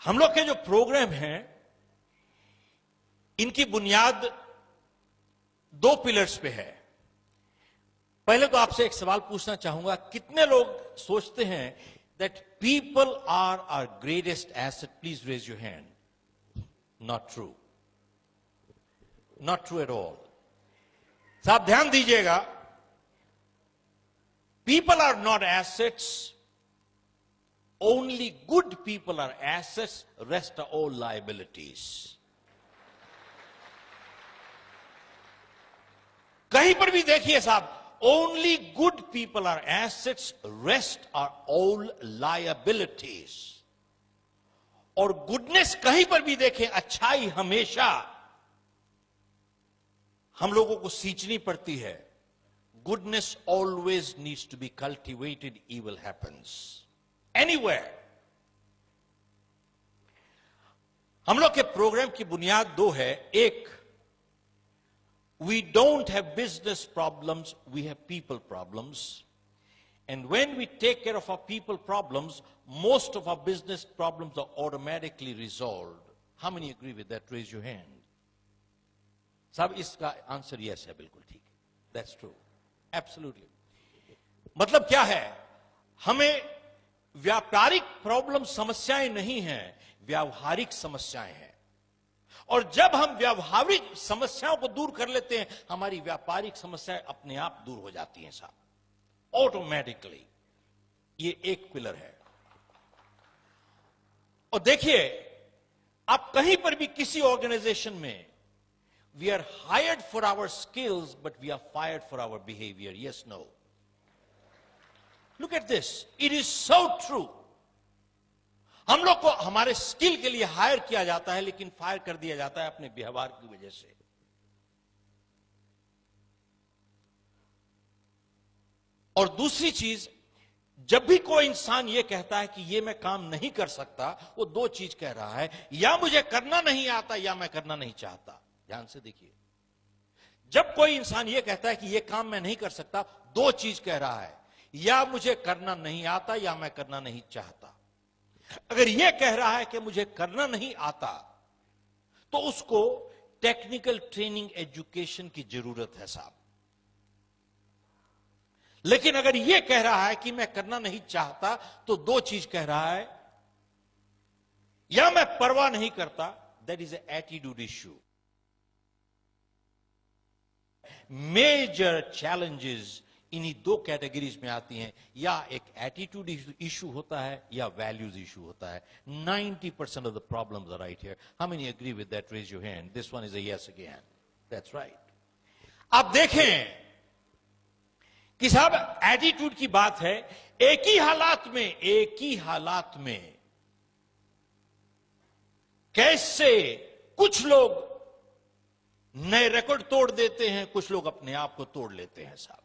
हम लोग के जो प्रोग्राम हैं इनकी बुनियाद दो पिलर्स पे है। पहले तो आपसे एक सवाल पूछना चाहूंगा, कितने लोग सोचते हैं that people are our greatest asset? Please raise your hand. Not true, not true at all. साहब ध्यान दीजिएगा, people are not assets, only good people are assets, rest are all liabilities. कहीं पर भी देखिए साहब, only good people are assets, rest are all liabilities। और goodness कहीं पर भी देखें, अच्छाई हमेशा हम लोगों को सींचनी पड़ती है। Goodness always needs to be cultivated, evil happens anywhere। हम लोग के प्रोग्राम की बुनियाद दो है। एक, we don't have business problems, we have people problems. And when we take care of our people problems, most of our business problems are automatically resolved. How many agree with that? Raise your hand. साहब इसका answer yes है, बिल्कुल ठीक है। That's true. Absolutely. मतलब क्या है, हमें व्यापारिक प्रॉब्लम समस्याएं नहीं हैं, व्यावहारिक समस्याएं हैं। और जब हम व्यावहारिक समस्याओं को दूर कर लेते हैं, हमारी व्यापारिक समस्याएं अपने आप दूर हो जाती हैं साहब, ऑटोमेटिकली। ये एक पिलर है। और देखिए, आप कहीं पर भी किसी ऑर्गेनाइजेशन में, we are hired for our skills but we are fired for our behaviour. Yes, no? Look at this, it is so true. हम लोग को हमारे स्किल के लिए हायर किया जाता है, लेकिन फायर कर दिया जाता है अपने व्यवहार की वजह से। और दूसरी चीज, जब भी कोई इंसान यह कहता है कि यह मैं काम नहीं कर सकता, वो दो चीज कह रहा है, या मुझे करना नहीं आता या मैं करना नहीं चाहता। ध्यान से देखिए, जब कोई इंसान यह कहता है कि यह काम मैं नहीं कर सकता, दो चीज कह रहा है, या मुझे करना नहीं आता या मैं करना नहीं चाहता। अगर यह कह रहा है कि मुझे करना नहीं आता, तो उसको टेक्निकल ट्रेनिंग एजुकेशन की जरूरत है साहब। लेकिन अगर यह कह रहा है कि मैं करना नहीं चाहता, तो दो चीज कह रहा है, या मैं परवाह नहीं करता, that is a attitude issue. Major challenges इन्हीं दो कैटेगरीज में आती हैं, या एक एटीट्यूड इशू होता है या वैल्यूज इशू होता है। 90% of the problems are right here. How many agree with that? Raise your hand. This one is a yes again. That's right. आप देखें कि साहब एटीट्यूड की बात है, एक ही हालात में कैसे कुछ लोग नए रिकॉर्ड तोड़ देते हैं, कुछ लोग अपने आप को तोड़ लेते हैं साहब।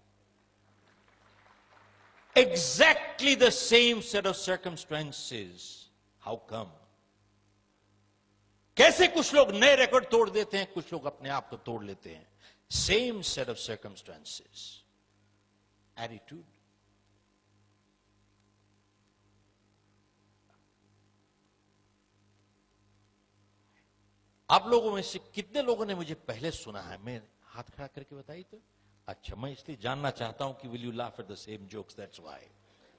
Exactly the same set of circumstances. How come? कैसे कुछ लोग नए रिकॉर्ड तोड़ देते हैं, कुछ लोग अपने आप को तोड़ लेते हैं? Same set of circumstances. Attitude. आप लोगों में से कितने लोगों ने मुझे पहले सुना है? मैं हाथ खड़ा करके बताइए तो। अच्छा, मैं इसलिए जानना चाहता हूं कि will you laugh at the same jokes? That's why.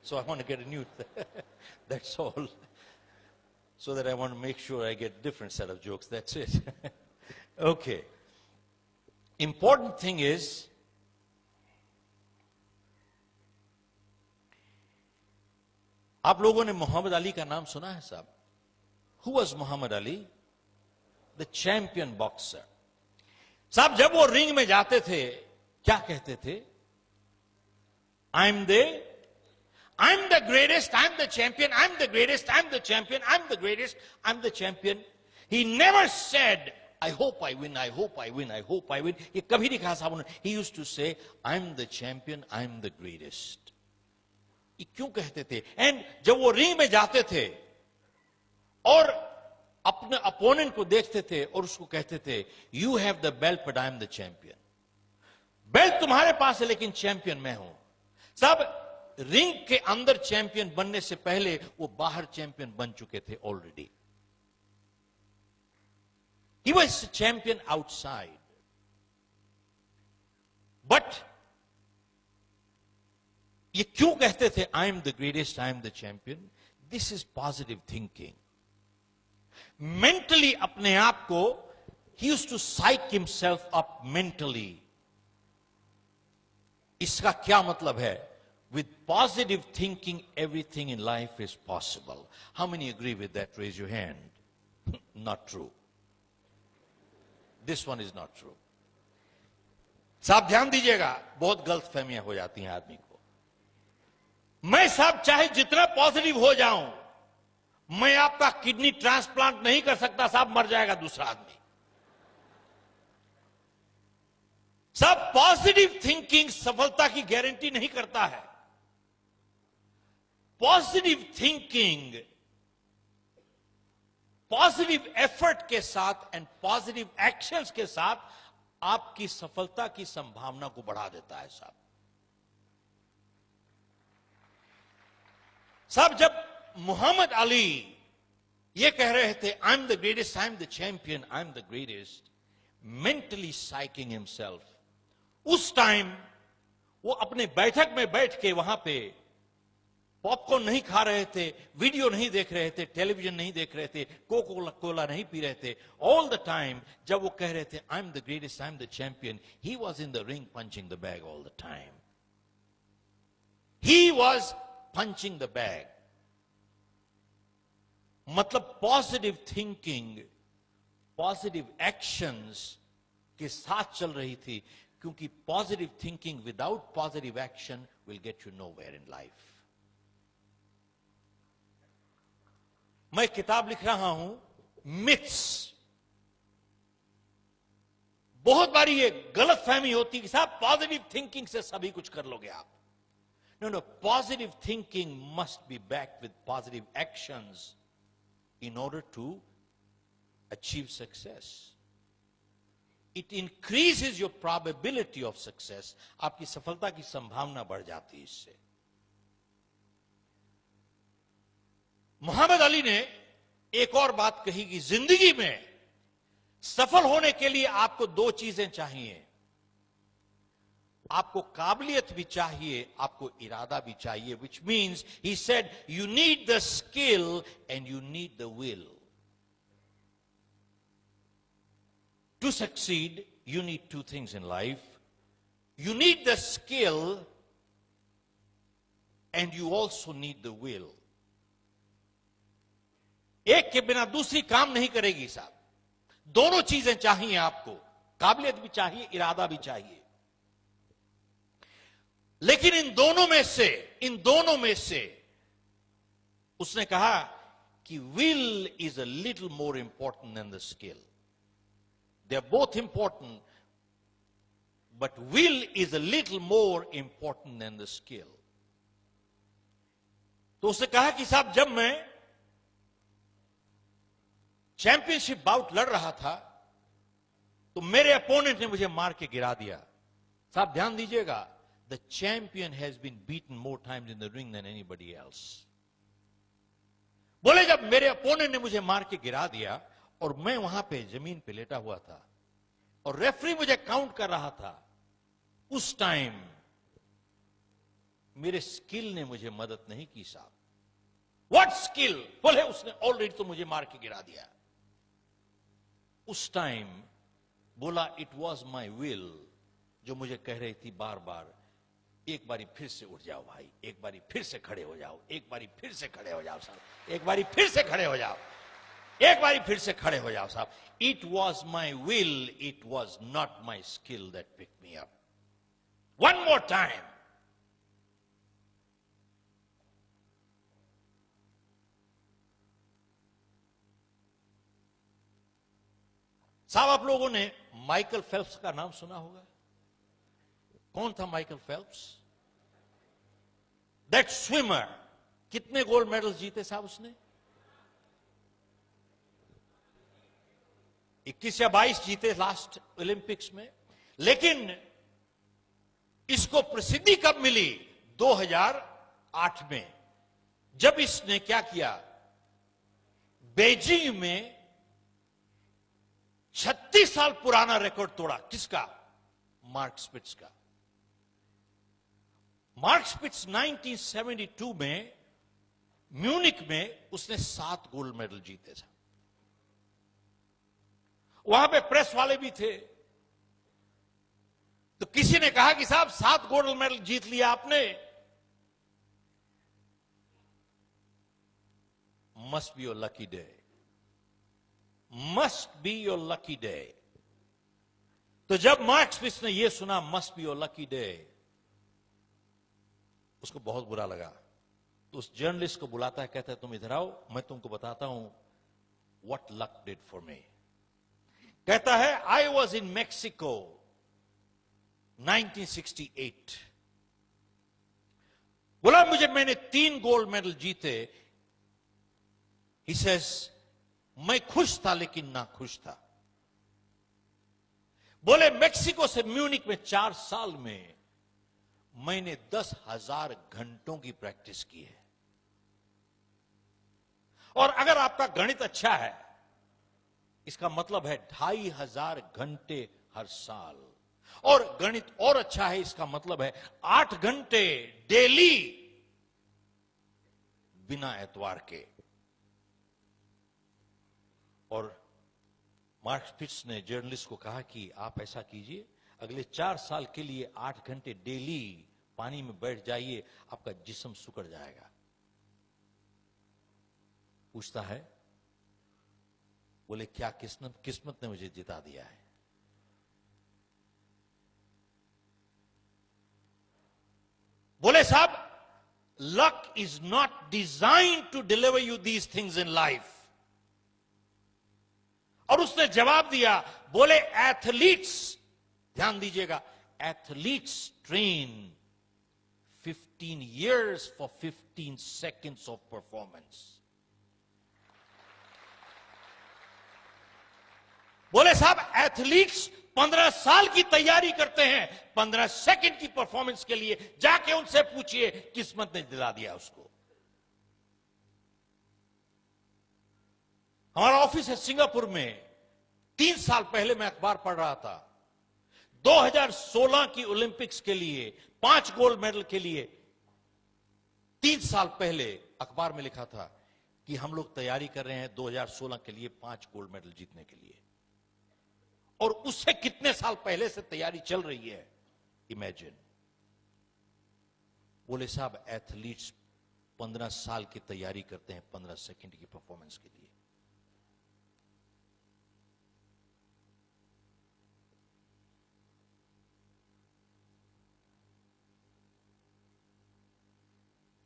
So I want to get a new, that's all. So that I want to make sure I get different set of jokes. That's it. Okay. Important thing is, आप लोगों ने मोहम्मद अली का नाम सुना है साहब? Who was Muhammad Ali? The champion boxer. साहब जब वो रिंग में जाते थे, क्या कहते थे? I'm the greatest, I'm the champion, I'm the greatest, I'm the champion, I'm the greatest, I'm the champion. He never said, I hope I win, I hope I win, I hope I win. ये कभी नहीं कहा साहब उन्होंने। He used to say, I'm the champion, I'm the greatest. ये क्यों कहते थे? एंड जब वो रिंग में जाते थे और अपने अपोनेंट को देखते थे और उसको कहते थे, You have the belt, but I am the champion. Belt तुम्हारे पास है लेकिन चैंपियन मैं हूं। साहब रिंग के अंदर चैंपियन बनने से पहले वो बाहर चैंपियन बन चुके थे already. He was a champion outside. But ये क्यों कहते थे I am the greatest, I am the champion? This is positive thinking. Mentally अपने आप को he used to psych himself up mentally. इसका क्या मतलब है? With positive thinking, everything in life is possible. How many agree with that? Raise your hand. Not true. This one is not true. साहब ध्यान दीजिएगा, बहुत गलत फहमियां हो जाती हैं आदमी को. मैं साहब चाहे जितना पॉजिटिव हो जाऊं, मैं आपका किडनी ट्रांसप्लांट नहीं कर सकता साहब, मर जाएगा दूसरा आदमी. साहब पॉजिटिव थिंकिंग सफलता की गारंटी नहीं करता है. पॉजिटिव थिंकिंग पॉजिटिव एफर्ट के साथ एंड पॉजिटिव एक्शंस के साथ आपकी सफलता की संभावना को बढ़ा देता है साहब. साहब जब मोहम्मद अली ये कह रहे थे I am the greatest, I am the champion, I am the greatest, mentally psyching himself, उस टाइम वो अपने बैठक में बैठ के वहां पे पॉपकॉर्न नहीं खा रहे थे, वीडियो नहीं देख रहे थे, टेलीविजन नहीं देख रहे थे, कोका कोला नहीं पी रहे थे. ऑल द टाइम जब वो कह रहे थे I am the greatest, I am the champion, he was in the ring punching the bag all the time. He was punching the bag. मतलब पॉजिटिव थिंकिंग पॉजिटिव एक्शंस के साथ चल रही थी, क्योंकि positive thinking without positive action will get you nowhere in life. मैं किताब लिख रहा हूं मिथ्स. बहुत बारी ये गलत फहमी होती कि साहब पॉजिटिव थिंकिंग से सभी कुछ कर लोगे आप. No no, positive thinking must be backed with positive actions in order to achieve success. It increases your probability of success. आपकी सफलता की संभावना बढ़ जाती है इससे. मोहम्मद अली ने एक और बात कही कि जिंदगी में सफल होने के लिए आपको दो चीजें चाहिए. आपको काबिलियत भी चाहिए, आपको इरादा भी चाहिए. which means he said you need the skill and you need the will. To succeed you need two things in life. You need the skill and you also need the will. एक के बिना दूसरी काम नहीं करेगी साहब. दोनों चीजें चाहिए आपको, काबिलियत भी चाहिए, इरादा भी चाहिए. लेकिन इन दोनों में से उसने कहा कि will is a little more important than the skill. They are both important but will is a little more important than the skill. तो उसने कहा कि साहब जब मैं चैंपियनशिप बाउट लड़ रहा था तो मेरे अपोनेंट ने मुझे मार के गिरा दिया. साहब ध्यान दीजिएगा, the champion has been beaten more times in the ring than anybody else. बोले जब मेरे अपोनेंट ने मुझे मार के गिरा दिया और मैं वहां पे जमीन पे लेटा हुआ था और रेफरी मुझे काउंट कर रहा था, उस टाइम मेरे स्किल ने मुझे मदद नहीं की साहब. What skill? बोले उसने ऑलरेडी तो मुझे मार के गिरा दिया. उस टाइम बोला इट वॉज माई विल जो मुझे कह रही थी बार बार, एक बारी फिर से उठ जाओ भाई, एक बारी फिर से खड़े हो जाओ, एक बारी फिर से खड़े हो जाओ साहब, एक बारी फिर से खड़े हो जाओ, एक बारी फिर से खड़े हो जाओ साहब. It was my will, it was not my skill that pick me up. One more time. साहब आप लोगों ने माइकल फेल्प्स का नाम सुना होगा. कौन था माइकल फेल्प्स? That swimmer. कितने गोल्ड मेडल्स जीते साहब उसने? 21 या 22 जीते लास्ट ओलंपिक्स में. लेकिन इसको प्रसिद्धि कब मिली? 2008 में, जब इसने क्या किया, बेजिंग में 36 साल पुराना रिकॉर्ड तोड़ा। किसका? मार्क स्पिट्ज का। मार्क स्पिट्ज 1972 में म्यूनिक में उसने 7 गोल्ड मेडल जीते थे। वहां पे प्रेस वाले भी थे, तो किसी ने कहा कि साहब 7 गोल्ड मेडल जीत लिया आपने, must be your lucky day, must be your lucky day. तो जब मार्क स्पिट्ज ने यह सुना, must be your lucky day, उसको बहुत बुरा लगा। तो उस जर्नलिस्ट को बुलाता है, कहता है तुम इधर आओ, मैं तुमको बताता हूं what luck did for me. कहता है आई वॉज इन मैक्सिको 1968। बोला मैंने 3 गोल्ड मेडल जीते। He says, मैं खुश था लेकिन ना खुश था। बोले मैक्सिको से म्यूनिक में 4 साल में मैंने 10,000 घंटों की प्रैक्टिस की है। और अगर आपका गणित अच्छा है, इसका मतलब है 2,500 घंटे हर साल। और गणित और अच्छा है, इसका मतलब है 8 घंटे डेली बिना एतवार के। और मार्क स्पिट्ज ने जर्नलिस्ट को कहा कि आप ऐसा कीजिए, अगले 4 साल के लिए 8 घंटे डेली पानी में बैठ जाइए, आपका जिस्म सुकड़ जाएगा। पूछता है, बोले क्या किस्मत ने मुझे जिता दिया है। बोले साहब, luck is not designed to deliver you these things in life. और उसने जवाब दिया, बोले एथलीट्स, ध्यान दीजिएगा, athletes train 15 years for 15 seconds of performance। बोले साहब, एथलीट्स 15 साल की तैयारी करते हैं 15 सेकंड की परफॉर्मेंस के लिए। जाके उनसे पूछिए, किस्मत ने दिला दिया उसको। हमारा ऑफिस है सिंगापुर में। 3 साल पहले मैं अखबार पढ़ रहा था, 2016 की ओलंपिक्स के लिए 5 गोल्ड मेडल के लिए 3 साल पहले अखबार में लिखा था कि हम लोग तैयारी कर रहे हैं 2016 के लिए 5 गोल्ड मेडल जीतने के लिए। और उससे कितने साल पहले से तैयारी चल रही है, इमेजिन। बोले साहब, एथलीट्स 15 साल की तैयारी करते हैं 15 सेकंड की परफॉर्मेंस के लिए।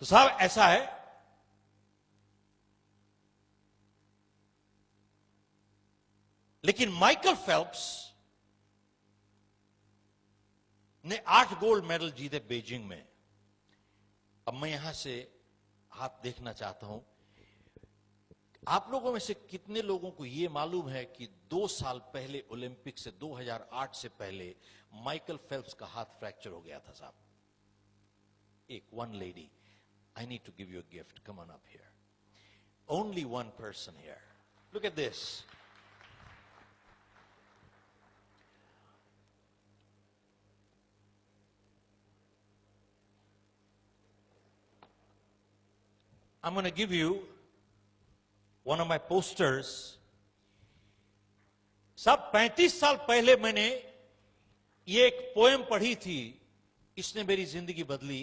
तो साहब ऐसा है, लेकिन माइकल फेल्प्स ने 8 गोल्ड मेडल जीते बीजिंग में। अब मैं यहां से हाथ देखना चाहता हूं, आप लोगों में से कितने लोगों को यह मालूम है कि 2 साल पहले ओलंपिक से 2008 से पहले माइकल फेल्प्स का हाथ फ्रैक्चर हो गया था साहब। one lady, I need to give you a gift. Come on up here. Only one person here. Look at this. I'm going to give you one of my posters. सब 35 साल पहले मैंने ये एक पोएम पढ़ी थी, इसने मेरी जिंदगी बदली।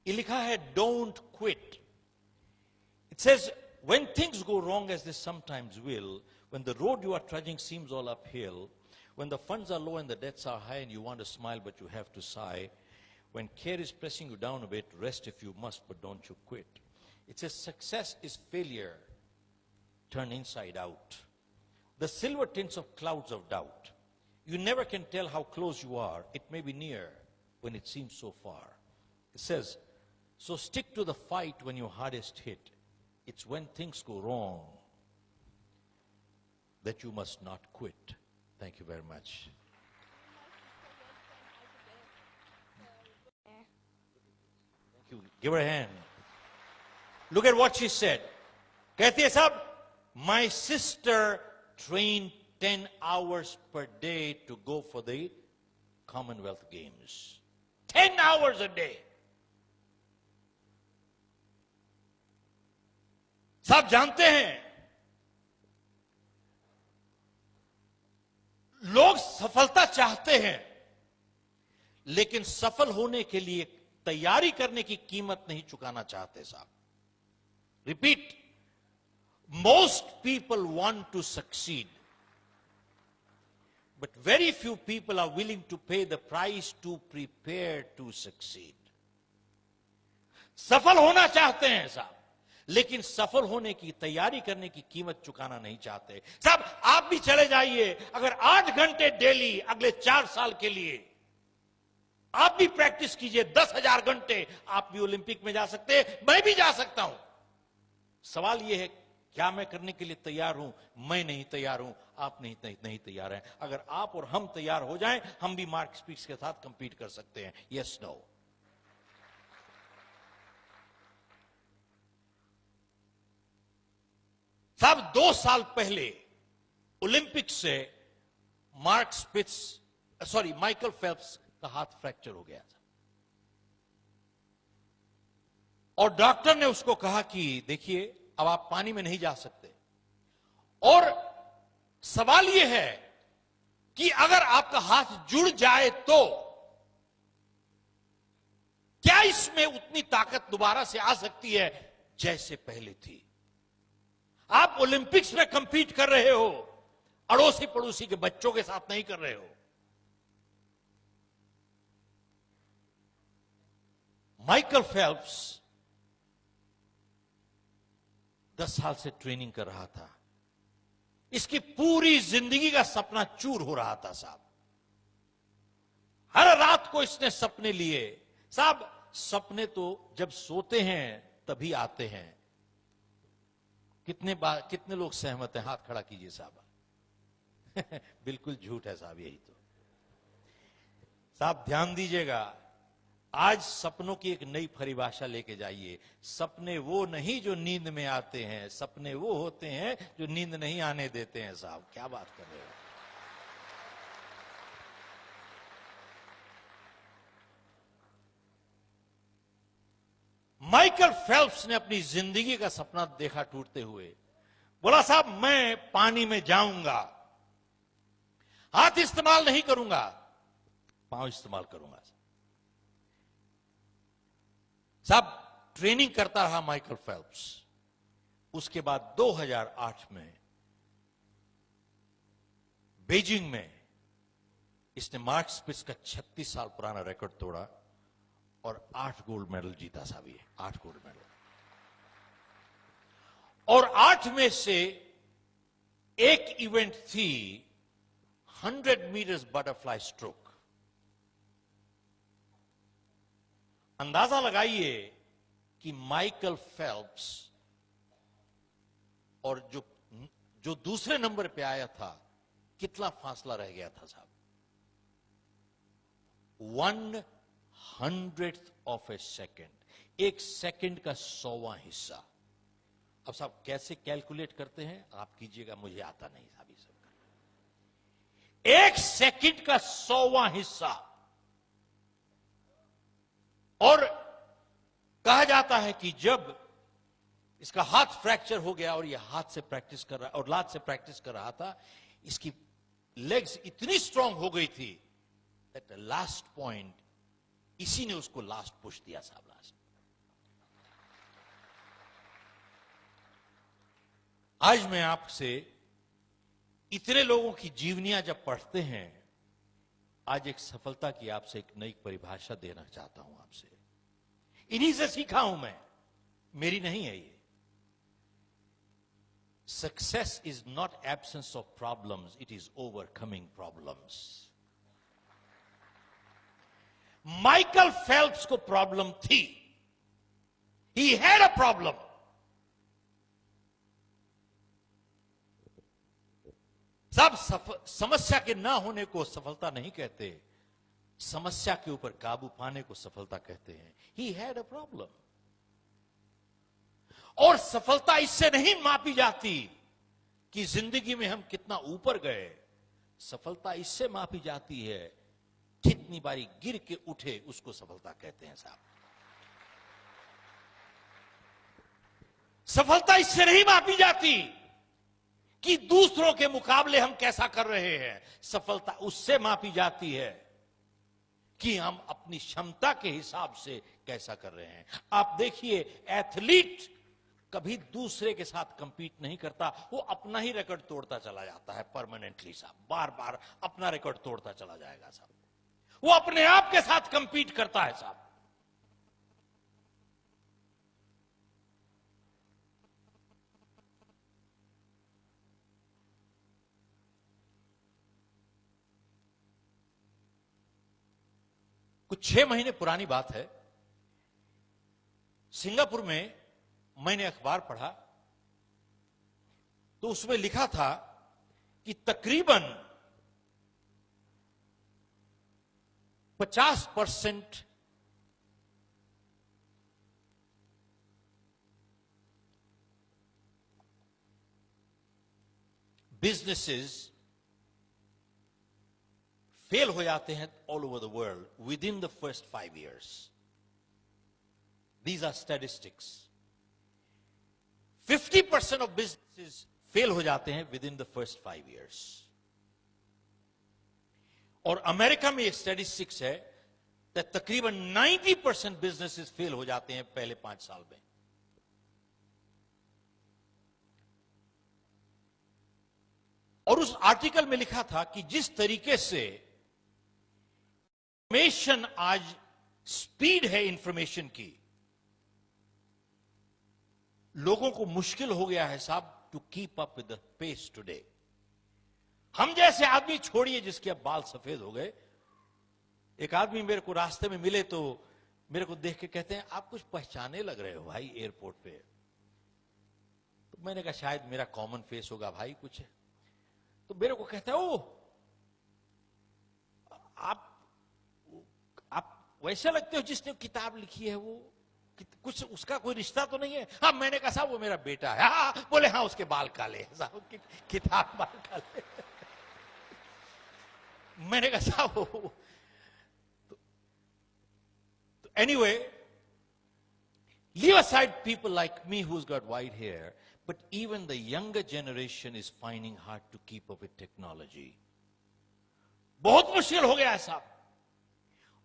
ये लिखा है, don't quit. It says, when things go wrong as they sometimes will, when the road you are trudging seems all uphill, when the funds are low and the debts are high and you want to smile but you have to sigh, when care is pressing you down a bit, rest if you must but don't you quit. It says, success is failure turned inside out. The silver tints of clouds of doubt. You never can tell how close you are. It may be near when it seems so far. It says, so stick to the fight when you're hardest hit. It's when things go wrong that you must not quit. Thank you very much. Thank you. Give her a hand. Look at what she said. कहती है साहब, my sister trained 10 hours per day to go for the Commonwealth Games. 10 hours a day. सब जानते हैं लोग सफलता चाहते हैं, लेकिन सफल होने के लिए तैयारी करने की कीमत नहीं चुकाना चाहते साहब. Repeat, most people want to succeed, but very few people are willing to pay the price to prepare to succeed. सफल होना चाहते हैं साहब, लेकिन सफल होने की तैयारी करने की कीमत चुकाना नहीं चाहते साहब. आप भी चले जाइए, अगर 8 घंटे डेली अगले 4 साल के लिए आप भी प्रैक्टिस कीजिए, 10,000 घंटे, आप भी ओलंपिक में जा सकते हैं, मैं भी जा सकता हूं. सवाल यह है, क्या मैं करने के लिए तैयार हूं? मैं नहीं तैयार हूं, आप नहीं तैयार हैं. अगर आप और हम तैयार हो जाएं, हम भी मार्क स्पिट्ज के साथ कंपीट कर सकते हैं. Yes, no? साहब 2 साल पहले ओलंपिक से माइकल फेल्प्स का हाथ फ्रैक्चर हो गया था, और डॉक्टर ने उसको कहा कि देखिए अब आप पानी में नहीं जा सकते, और सवाल यह है कि अगर आपका हाथ जुड़ जाए तो क्या इसमें उतनी ताकत दोबारा से आ सकती है जैसे पहले थी? आप ओलंपिक्स में कंपीट कर रहे हो, अड़ोसी पड़ोसी के बच्चों के साथ नहीं कर रहे हो. माइकल फेल्प्स 10 साल से ट्रेनिंग कर रहा था. इसकी पूरी जिंदगी का सपना चूर हो रहा था साहब. हर रात को इसने सपने लिए साहब. सपने तो जब सोते हैं तभी आते हैं. कितने लोग सहमत हैं? हाथ खड़ा कीजिए साहब. बिल्कुल झूठ है साहब, यही तो. साहब ध्यान दीजिएगा, आज सपनों की एक नई परिभाषा लेके जाइए. सपने वो नहीं जो नींद में आते हैं, सपने वो होते हैं जो नींद नहीं आने देते हैं साहब. क्या बात कर रहे हो? माइकल फेल्प्स ने अपनी जिंदगी का सपना देखा टूटते हुए. बोला साहब मैं पानी में जाऊंगा, हाथ इस्तेमाल नहीं करूंगा, पांव इस्तेमाल करूंगा. साहब ट्रेनिंग करता रहा माइकल फेल्प्स. उसके बाद 2008 में बीजिंग में इसने मार्क स्पिट्ज का 36 साल पुराना रिकॉर्ड तोड़ा और 8 गोल्ड मेडल जीता साहब. ये 8 गोल्ड मेडल, और 8 में से एक इवेंट थी 100 मीटर्स बटरफ्लाई स्ट्रोक. अंदाजा लगाइए कि माइकल फेल्प्स और जो दूसरे नंबर पे आया था, कितना फासला रह गया था साहब. 1/100th of A second. एक सेकंड का 100वां हिस्सा. अब साहब कैसे कैलकुलेट करते हैं आप कीजिएगा, मुझे आता नहीं साहब ये सब. एक सेकंड का 100वां हिस्सा. और कहा जाता है कि जब इसका हाथ फ्रैक्चर हो गया और ये हाथ से प्रैक्टिस कर रहा और लात से प्रैक्टिस कर रहा था, इसकी लेग्स इतनी स्ट्रांग हो गई थी दैट लास्ट पॉइंट इसी ने उसको लास्ट पुश दिया साहब. लास्ट आज मैं आपसे इतने लोगों की जीवनियां जब पढ़ते हैं, आज एक सफलता की आपसे एक नई परिभाषा देना चाहता हूं आपसे. इन्हीं से सीखा हूं मैं, मेरी नहीं है ये. Success is not absence of problems, it is overcoming problems. Michael Phelps को प्रॉब्लम थी. He had a problem. सब समस्या के ना होने को सफलता नहीं कहते, समस्या के ऊपर काबू पाने को सफलता कहते हैं. He had a problem. और सफलता इससे नहीं मापी जाती कि जिंदगी में हम कितना ऊपर गए। सफलता इससे मापी जाती है कितनी बारी गिर के उठे, उसको सफलता कहते हैं साहब। सफलता इससे नहीं मापी जाती कि दूसरों के मुकाबले हम कैसा कर रहे हैं। सफलता उससे मापी जाती है कि हम अपनी क्षमता के हिसाब से कैसा कर रहे हैं। आप देखिए, एथलीट कभी दूसरे के साथ कंपीट नहीं करता, वो अपना ही रिकॉर्ड तोड़ता चला जाता है परमानेंटली साहब। बार बार अपना रिकॉर्ड तोड़ता चला जाएगा साहब। वो अपने आप के साथ कंपीट करता है साहब। कुछ 6 महीने पुरानी बात है, सिंगापुर में मैंने अखबार पढ़ा तो उसमें लिखा था कि तकरीबन 50% बिजनेसेस फेल हो जाते हैं all over the world with in the first 5 years. These are statistics. 50% of businesses fail हो जाते हैं with in the first 5 years. और अमेरिका में एक स्टैटिस्टिक्स है कि तकरीबन 90% बिजनेसेस फेल हो जाते हैं पहले 5 साल में। और उस आर्टिकल में लिखा था कि जिस तरीके से इंफॉर्मेशन आज, स्पीड है इंफॉर्मेशन की, लोगों को मुश्किल हो गया है साहब to keep up with the pace today. हम जैसे आदमी छोड़िए जिसके अब बाल सफेद हो गए। एक आदमी मेरे को रास्ते में मिले तो मेरे को देख के कहते हैं, आप कुछ पहचाने लग रहे हो भाई एयरपोर्ट पे। तो मैंने कहा शायद मेरा कॉमन फेस होगा भाई कुछ। तो मेरे को कहता है, ओ आप वैसे लगते हो जिसने किताब लिखी है, वो कुछ उसका कोई रिश्ता तो नहीं है। हाँ, मैंने कहा साहब वो मेरा बेटा है। हाँ, बोले हाँ उसके बाल काले हैं साहब, किताब बाल काले। मैंने कहा साहब तो anyway, leave aside people like me who's got white hair, but even the younger generation is finding hard to keep up with technology. बहुत मुश्किल हो गया है साहब।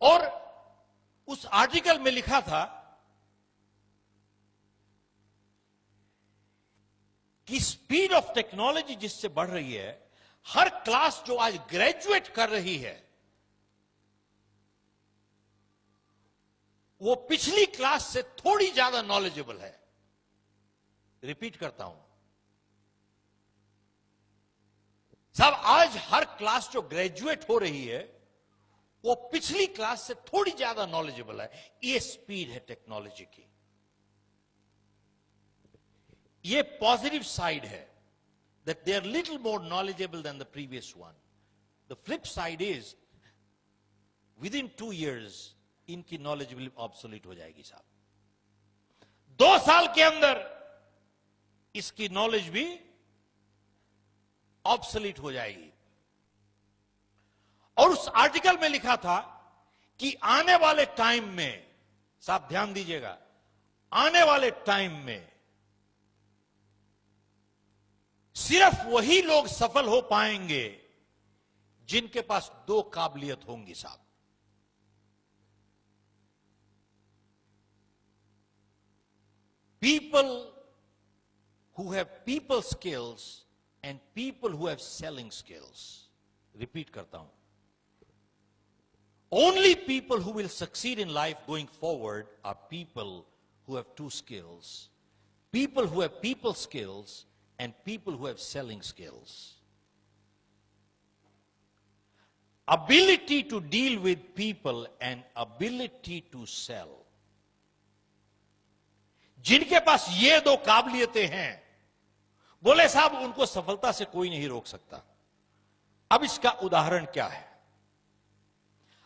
और उस आर्टिकल में लिखा था कि स्पीड ऑफ टेक्नोलॉजी जिससे बढ़ रही है, हर क्लास जो आज ग्रेजुएट कर रही है वो पिछली क्लास से थोड़ी ज्यादा नॉलेजेबल है। रिपीट करता हूं साहब, आज हर क्लास जो ग्रेजुएट हो रही है वो पिछली क्लास से थोड़ी ज्यादा नॉलेजेबल है। ये स्पीड है टेक्नोलॉजी की। ये पॉजिटिव साइड है, that they are little more knowledgeable than the previous one. The flip side is within 2 years इनकी knowledgeable obsolete हो जाएगी साहब। 2 साल के अंदर इसकी नॉलेज भी obsolete हो जाएगी। और उस आर्टिकल में लिखा था कि आने वाले टाइम में, साहब ध्यान दीजिएगा, आने वाले टाइम में सिर्फ वही लोग सफल हो पाएंगे जिनके पास 2 काबिलियत होंगी साहब। People who have people skills and people who have selling skills. Repeat करता हूं, only people who will succeed in life going forward are people who have 2 skills. People who have people skills and people who have selling skills. Ability to deal with people and ability to sell. जिनके पास ये 2 काबिलियतें हैं, बोले साहब उनको सफलता से कोई नहीं रोक सकता। अब इसका उदाहरण क्या है?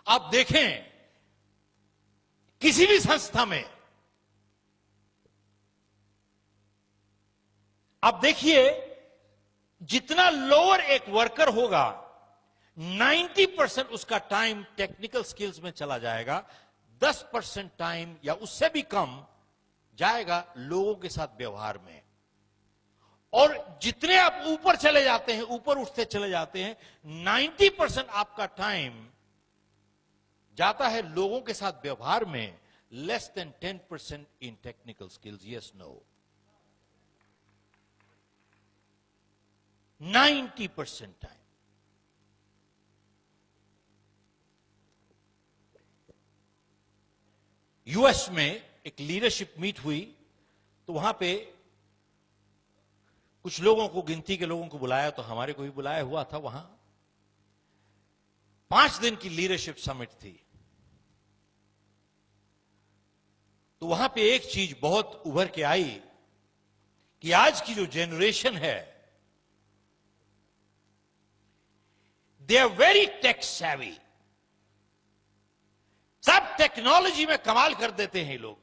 आप देखें किसी भी संस्था में, आप देखिए जितना लोअर एक वर्कर होगा 90% उसका टाइम टेक्निकल स्किल्स में चला जाएगा, 10% टाइम या उससे भी कम जाएगा लोगों के साथ व्यवहार में। और जितने आप ऊपर चले जाते हैं, ऊपर उठते चले जाते हैं, 90% आपका टाइम जाता है लोगों के साथ व्यवहार में, less than 10% in technical skills. Yes no? 90% time. US में एक लीडरशिप मीट हुई, तो वहां पे कुछ लोगों को, गिनती के लोगों को बुलाया, तो हमारे को भी बुलाया हुआ था। वहां 5 दिन की लीडरशिप समिट थी। तो वहां पे एक चीज बहुत उभर के आई कि आज की जो जनरेशन है, they are very tech savvy. सब टेक्नोलॉजी में कमाल कर देते हैं लोग।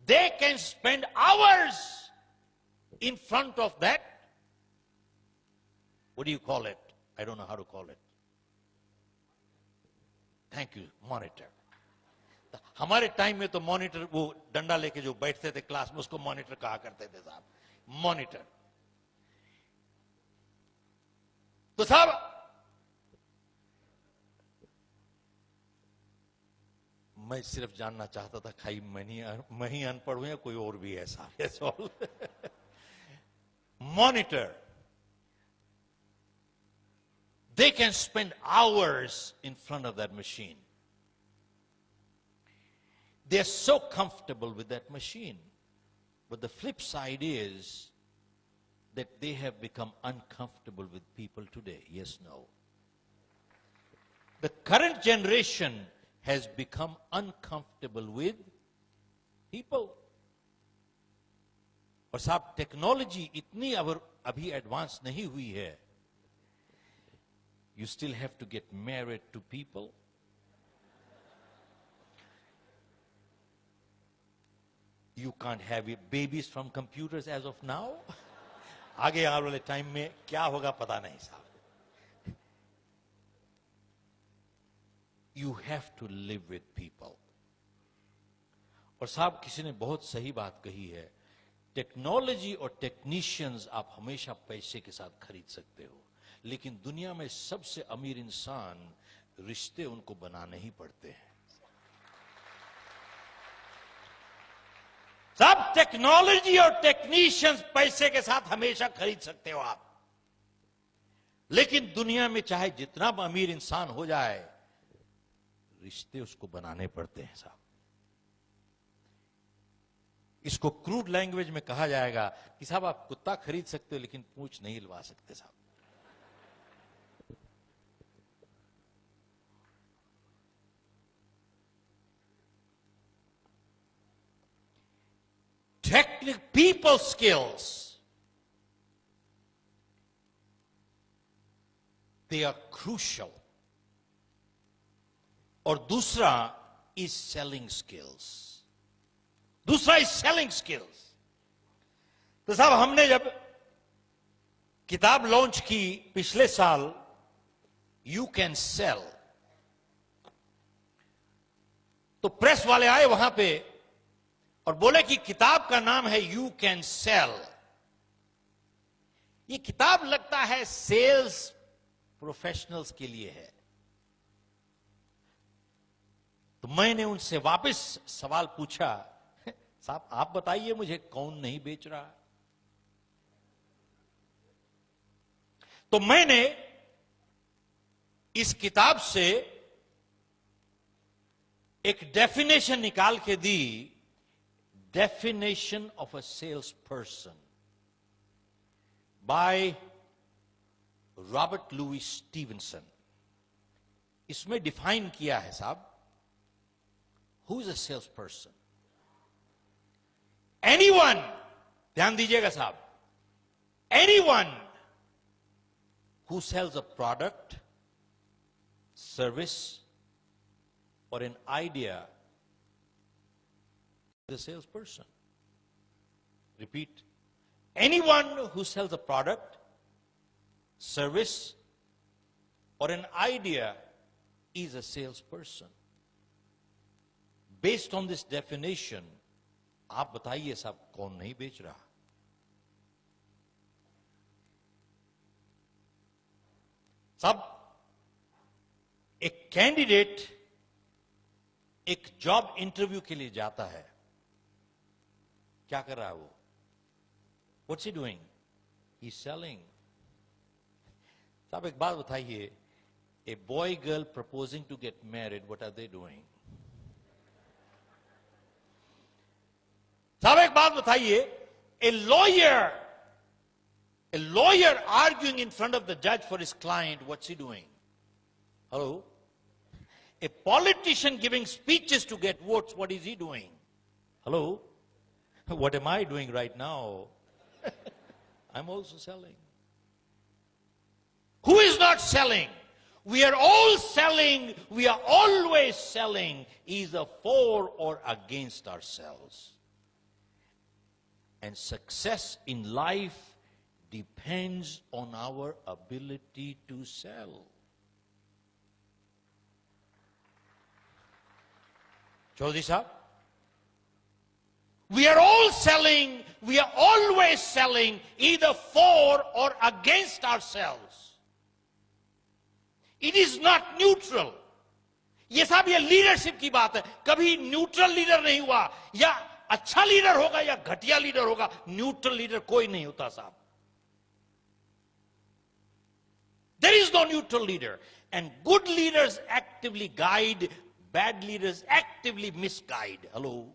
They can spend hours in front of that, what do you call it, I don't know how to call it, thank you, monitor. हमारे टाइम में तो मॉनिटर वो डंडा लेके जो बैठते थे क्लास में, उसको मॉनिटर कहा करते थे साहब, मॉनिटर। तो साहब मैं सिर्फ जानना चाहता था, खाई मैं ही अनपढ़ हूं या कोई और भी है साहब? Monitor, they can spend hours in front of that machine. They're so comfortable with that machine. But the flip side is that they have become uncomfortable with people today. Yes, no? The current generation has become uncomfortable with people. और साहब technology इतनी अभी advance नहीं हुई है, you still have to get married to people. You can't have babies from computers as of now. आगे आने वाले टाइम में क्या होगा पता नहीं साहब। You have to live with people. और साहब किसी ने बहुत सही बात कही है, टेक्नोलॉजी और टेक्नीशियंस आप हमेशा पैसे के साथ खरीद सकते हो, लेकिन दुनिया में सबसे अमीर इंसान, रिश्ते उनको बनाने ही पड़ते हैं। सब टेक्नोलॉजी और टेक्नीशियंस पैसे के साथ हमेशा खरीद सकते हो आप, लेकिन दुनिया में चाहे जितना अमीर इंसान हो जाए, रिश्ते उसको बनाने पड़ते हैं साहब। इसको क्रूड लैंग्वेज में कहा जाएगा कि साहब आप कुत्ता खरीद सकते हो लेकिन पूंछ नहीं हिलवा सकते साहब। Technical people skills, they are crucial. और दूसरा is selling skills. दूसरा is selling skills. तो साहब हमने जब किताब लॉन्च की पिछले साल, You Can Sell, तो प्रेस वाले आए वहां पे और बोले कि किताब का नाम है You Can Sell। ये किताब लगता है सेल्स प्रोफेशनल्स के लिए है। तो मैंने उनसे वापस सवाल पूछा, साहब आप बताइए मुझे कौन नहीं बेच रहा? तो मैंने इस किताब से एक डेफिनेशन निकाल के दी, definition of a sales person by Robert Louis Stevenson. इसमें डिफाइन किया है साहब, who is a sales person. Anyone, ध्यान दीजिएगा साहब, anyone who sells a product, service, or an idea is a salesperson. Repeat. Anyone who sells a product, service, or an idea is a salesperson. Based on this definition, आप बताइए साहब कौन नहीं बेच रहा? साहब, एक कैंडिडेट एक जॉब इंटरव्यू के लिए जाता है, क्या कर रहा है वो? What's he doing? He's selling. साहब एक बात बताइए, a boy girl proposing to get married, what are they doing? साहब एक बात बताइए, a lawyer arguing in front of the judge for his client, what's he doing? Hello? A politician giving speeches to get votes, what is he doing? Hello? What am I doing right now? I'm also selling. Who is not selling? We are all selling. We are always selling, either for or against ourselves. And success in life depends on our ability to sell. Chaudhary Sahab, we are all selling, we are always selling, either for or against ourselves. It is not neutral. ये साहब ये leadership की बात है, कभी neutral leader नहीं हुआ, या अच्छा लीडर होगा या घटिया लीडर होगा, न्यूट्रल लीडर कोई नहीं होता साहब. There is no neutral leader, and good leaders actively guide, bad leaders actively misguide. Hello?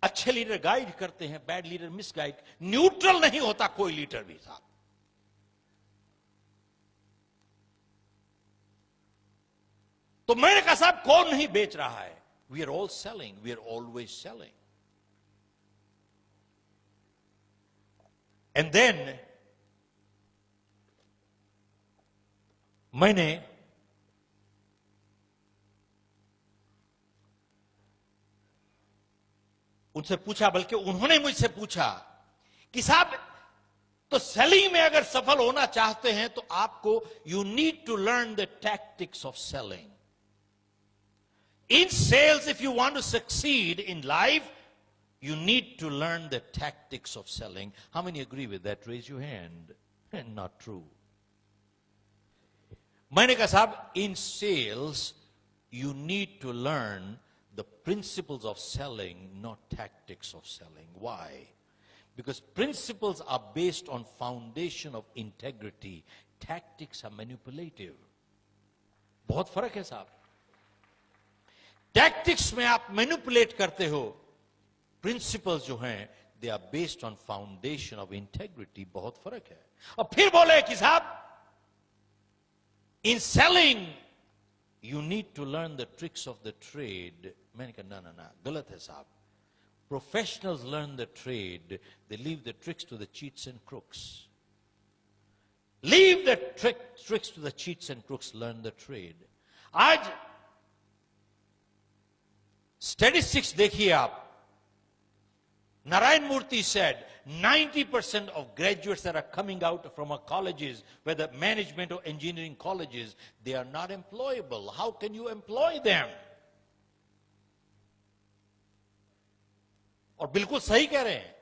अच्छे लीडर गाइड करते हैं, बैड लीडर मिसगाइड. न्यूट्रल नहीं होता कोई लीडर भी साहब. तो मैंने कहा साहब कौन नहीं बेच रहा है? We are all selling, we are always selling. And then मैंने उनसे पूछा, बल्कि उन्होंने मुझसे पूछा कि साहब तो सेलिंग में अगर सफल होना चाहते हैं तो आपको you need to learn the tactics of selling. In sales, if you want to succeed in life, you need to learn the tactics of selling. How many agree with that? Raise your hand. Not true. मैंने कहा साहब, in sales, you need to learn the principles of selling, not tactics of selling. Why? Because principles are based on foundation of integrity. Tactics are manipulative. बहुत फर्क है साहब. Tactics में आप manipulate करते हो, प्रिंसिपल्स जो हैं they are based on foundation of integrity. बहुत फर्क है. और फिर बोले कि साहब in selling you need to learn the tricks of the trade. मैंने कहा ना गलत है साहब. Professionals learn the trade, they leave the tricks to the cheats and crooks. Leave the tricks to the cheats and crooks, learn the trade. आज statistics देखिए आप. Narayan Murthy said 90% of graduates that are coming out from our colleges, whether management or engineering colleges, they are not employable. How can you employ them? और बिल्कुल सही कह रहे हैं.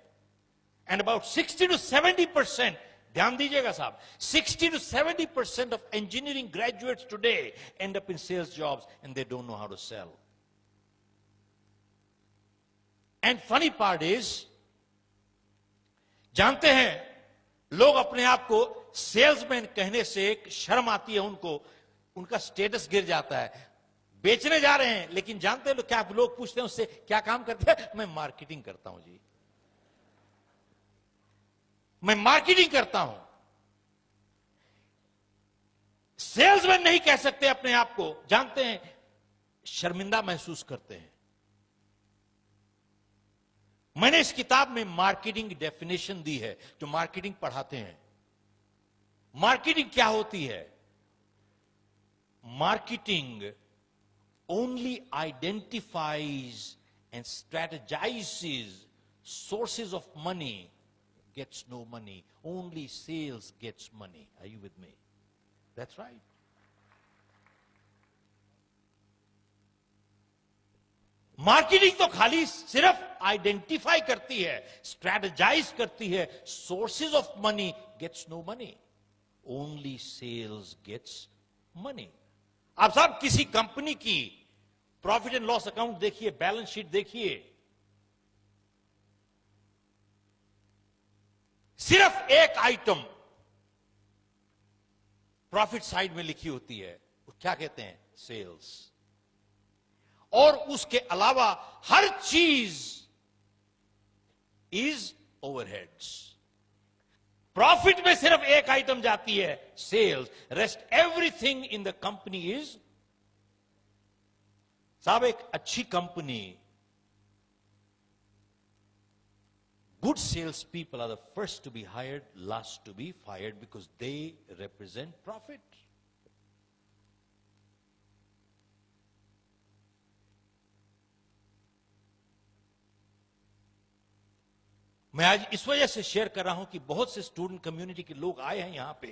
And about 60 to 70%, ध्यान दीजिएगा साहब, 60 to 70% of engineering graduates today end up in sales jobs and they don't know how to sell. And funny part is, जानते हैं लोग अपने आप को सेल्समैन कहने से एक शर्म आती है उनको, उनका स्टेटस गिर जाता है. बेचने जा रहे हैं, लेकिन जानते हैं लोग क्या, लोग पूछते हैं उससे क्या काम करते हैं? मैं मार्केटिंग करता हूं जी, मैं मार्केटिंग करता हूं. सेल्समैन नहीं कह सकते अपने आप को, जानते हैं शर्मिंदा महसूस करते हैं. मैंने इस किताब में मार्केटिंग की डेफिनेशन दी है, जो मार्केटिंग पढ़ाते हैं. मार्केटिंग क्या होती है? Marketing only identifies and strategizes sources of money gets no money. Only sales gets money. Are you with me? That's right. Marketing तो खाली सिर्फ आइडेंटिफाई करती है, स्ट्रेटेजाइज करती है, sources of money gets no money, only sales gets money. आप साहब किसी कंपनी की प्रॉफिट एंड लॉस अकाउंट देखिए, बैलेंस शीट देखिए, सिर्फ एक आइटम प्रॉफिट साइड में लिखी होती है, वो क्या कहते हैं? सेल्स। और उसके अलावा हर चीज इज ओवरहेड्स। प्रॉफिट में सिर्फ एक आइटम जाती है, sales. Rest everything in the company is. साहब एक अच्छी company, good salespeople are the first to be hired, last to be fired, because they represent profit. मैं आज इस वजह से शेयर कर रहा हूं कि बहुत से स्टूडेंट कम्युनिटी के लोग आए हैं यहां पे।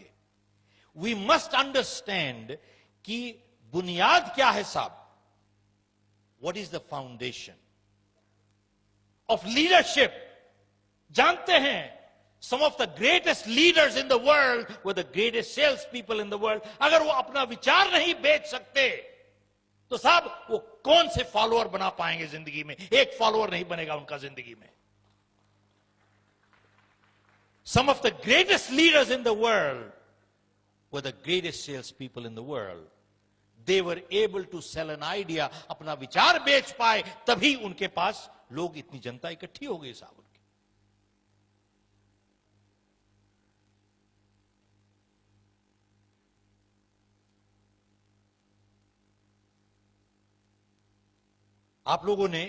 वी मस्ट अंडरस्टैंड कि बुनियाद क्या है साहब। What is the foundation of leadership? जानते हैं, some of the greatest leaders in the world were the greatest sales people in the world. अगर वो अपना विचार नहीं बेच सकते तो साहब वो कौन से फॉलोअर बना पाएंगे जिंदगी में? एक फॉलोअर नहीं बनेगा उनका जिंदगी में। Some of the greatest leaders in the world were the greatest salespeople in the world. They were able to sell an idea. अपना विचार बेच पाए, तभी उनके पास लोग, इतनी जनता इकट्ठी हो गई साहब उनकी। आप लोगों ने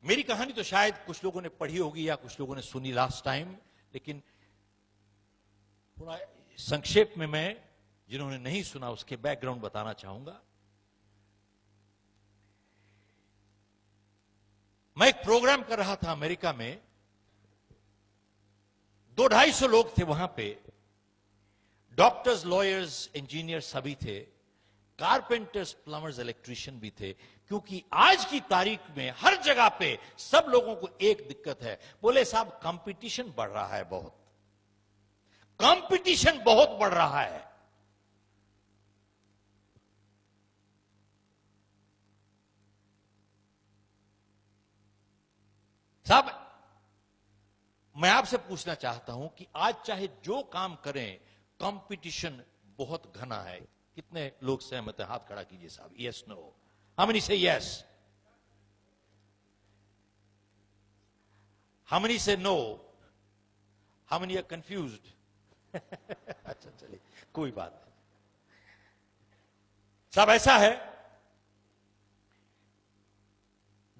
मेरी कहानी तो शायद कुछ लोगों ने पढ़ी होगी या कुछ लोगों ने सुनी लास्ट टाइम, लेकिन थोड़ा संक्षेप में मैं जिन्होंने नहीं सुना उसके बैकग्राउंड बताना चाहूंगा। मैं एक प्रोग्राम कर रहा था अमेरिका में, 200-250 लोग थे वहां पे। डॉक्टर्स, लॉयर्स, इंजीनियर सभी थे, कारपेंटर्स, प्लम्बर्स, इलेक्ट्रिशियन भी थे। क्योंकि आज की तारीख में हर जगह पे सब लोगों को एक दिक्कत है, बोले साहब कंपटीशन बढ़ रहा है, बहुत कंपटीशन बहुत बढ़ रहा है। साहब मैं आपसे पूछना चाहता हूं कि आज चाहे जो काम करें, कंपटीशन बहुत घना है। कितने लोग सहमत हैं? हाथ खड़ा कीजिए साहब। Yes, no? How many say yes? How many say no? How many are confused? अच्छा चलिए, कोई बात नहीं साहब। ऐसा है,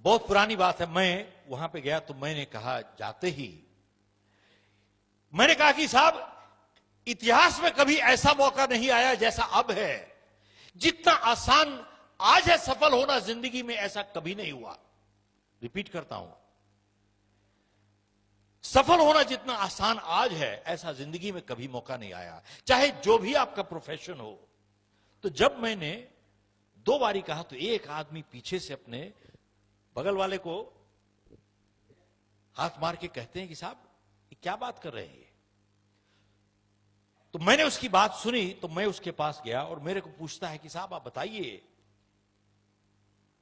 बहुत पुरानी बात है। मैं वहां पे गया तो मैंने कहा, जाते ही मैंने कहा कि साहब इतिहास में कभी ऐसा मौका नहीं आया जैसा अब है। जितना आसान आज है सफल होना जिंदगी में, ऐसा कभी नहीं हुआ। रिपीट करता हूं, सफल होना जितना आसान आज है, ऐसा जिंदगी में कभी मौका नहीं आया, चाहे जो भी आपका प्रोफेशन हो। तो जब मैंने 2 बारी कहा तो एक आदमी पीछे से अपने बगल वाले को हाथ मार के कहते हैं कि साहब ये क्या बात कर रहे हैं? तो मैंने उसकी बात सुनी, तो मैं उसके पास गया और मेरे को पूछता है कि साहब आप बताइए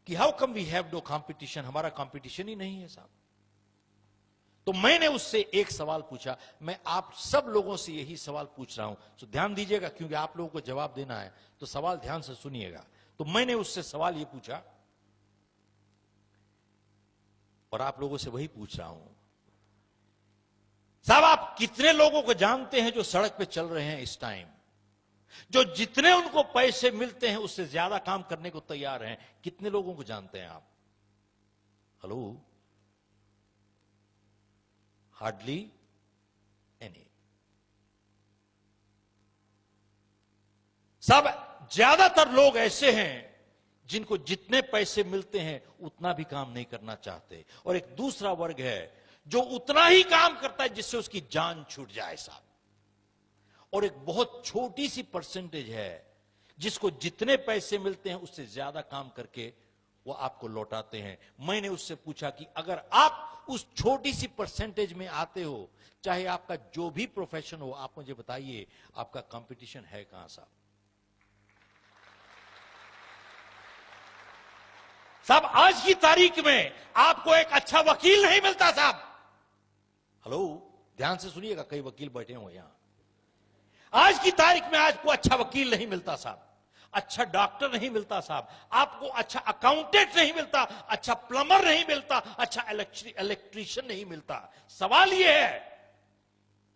कि how come we have no competition, हमारा कंपटीशन ही नहीं है साहब। तो मैंने उससे एक सवाल पूछा। मैं आप सब लोगों से यही सवाल पूछ रहा हूं, तो ध्यान दीजिएगा क्योंकि आप लोगों को जवाब देना है, तो सवाल ध्यान से सुनिएगा। तो मैंने उससे सवाल ये पूछा और आप लोगों से वही पूछ रहा हूं, साहब आप कितने लोगों को जानते हैं जो सड़क पे चल रहे हैं इस टाइम, जो जितने उनको पैसे मिलते हैं उससे ज्यादा काम करने को तैयार हैं? कितने लोगों को जानते हैं आप? हेलो? Hardly any. सब ज्यादातर लोग ऐसे हैं जिनको जितने पैसे मिलते हैं उतना भी काम नहीं करना चाहते, और एक दूसरा वर्ग है जो उतना ही काम करता है जिससे उसकी जान छूट जाए साहब, और एक बहुत छोटी सी परसेंटेज है जिसको जितने पैसे मिलते हैं उससे ज्यादा काम करके वो आपको लौटाते हैं। मैंने उससे पूछा कि अगर आप उस छोटी सी परसेंटेज में आते हो, चाहे आपका जो भी प्रोफेशन हो, आप मुझे बताइए आपका कंपटीशन है कहां साहब? साहब आज की तारीख में आपको एक अच्छा वकील नहीं मिलता साहब। हेलो, ध्यान से सुनिएगा, कई वकील बैठे हुए यहां। आज की तारीख में आपको अच्छा वकील नहीं मिलता साहब, अच्छा डॉक्टर नहीं मिलता साहब, आपको अच्छा अकाउंटेंट नहीं मिलता, अच्छा प्लम्बर नहीं मिलता, अच्छा इलेक्ट्रीशियन नहीं मिलता। सवाल यह है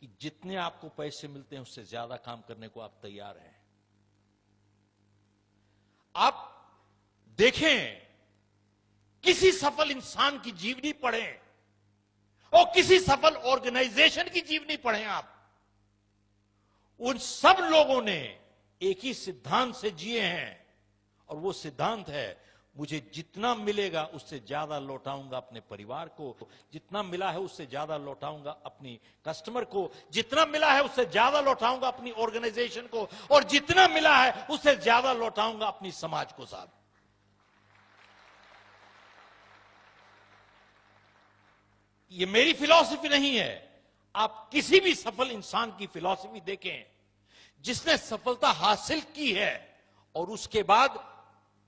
कि जितने आपको पैसे मिलते हैं उससे ज्यादा काम करने को आप तैयार हैं? आप देखें, किसी सफल इंसान की जीवनी पढ़ें और किसी सफल ऑर्गेनाइजेशन की जीवनी पढ़ें आप, उन सब लोगों ने एक ही सिद्धांत से जिए हैं, और वो सिद्धांत है मुझे जितना मिलेगा उससे ज्यादा लौटाऊंगा अपने परिवार को, जितना मिला है उससे ज्यादा लौटाऊंगा अपनी कस्टमर को, जितना मिला है उससे ज्यादा लौटाऊंगा अपनी ऑर्गेनाइजेशन को, और जितना मिला है उससे ज्यादा लौटाऊंगा अपनी समाज को साहब। ये मेरी फिलॉसफी नहीं है, आप किसी भी सफल इंसान की फिलॉसफी देखें जिसने सफलता हासिल की है और उसके बाद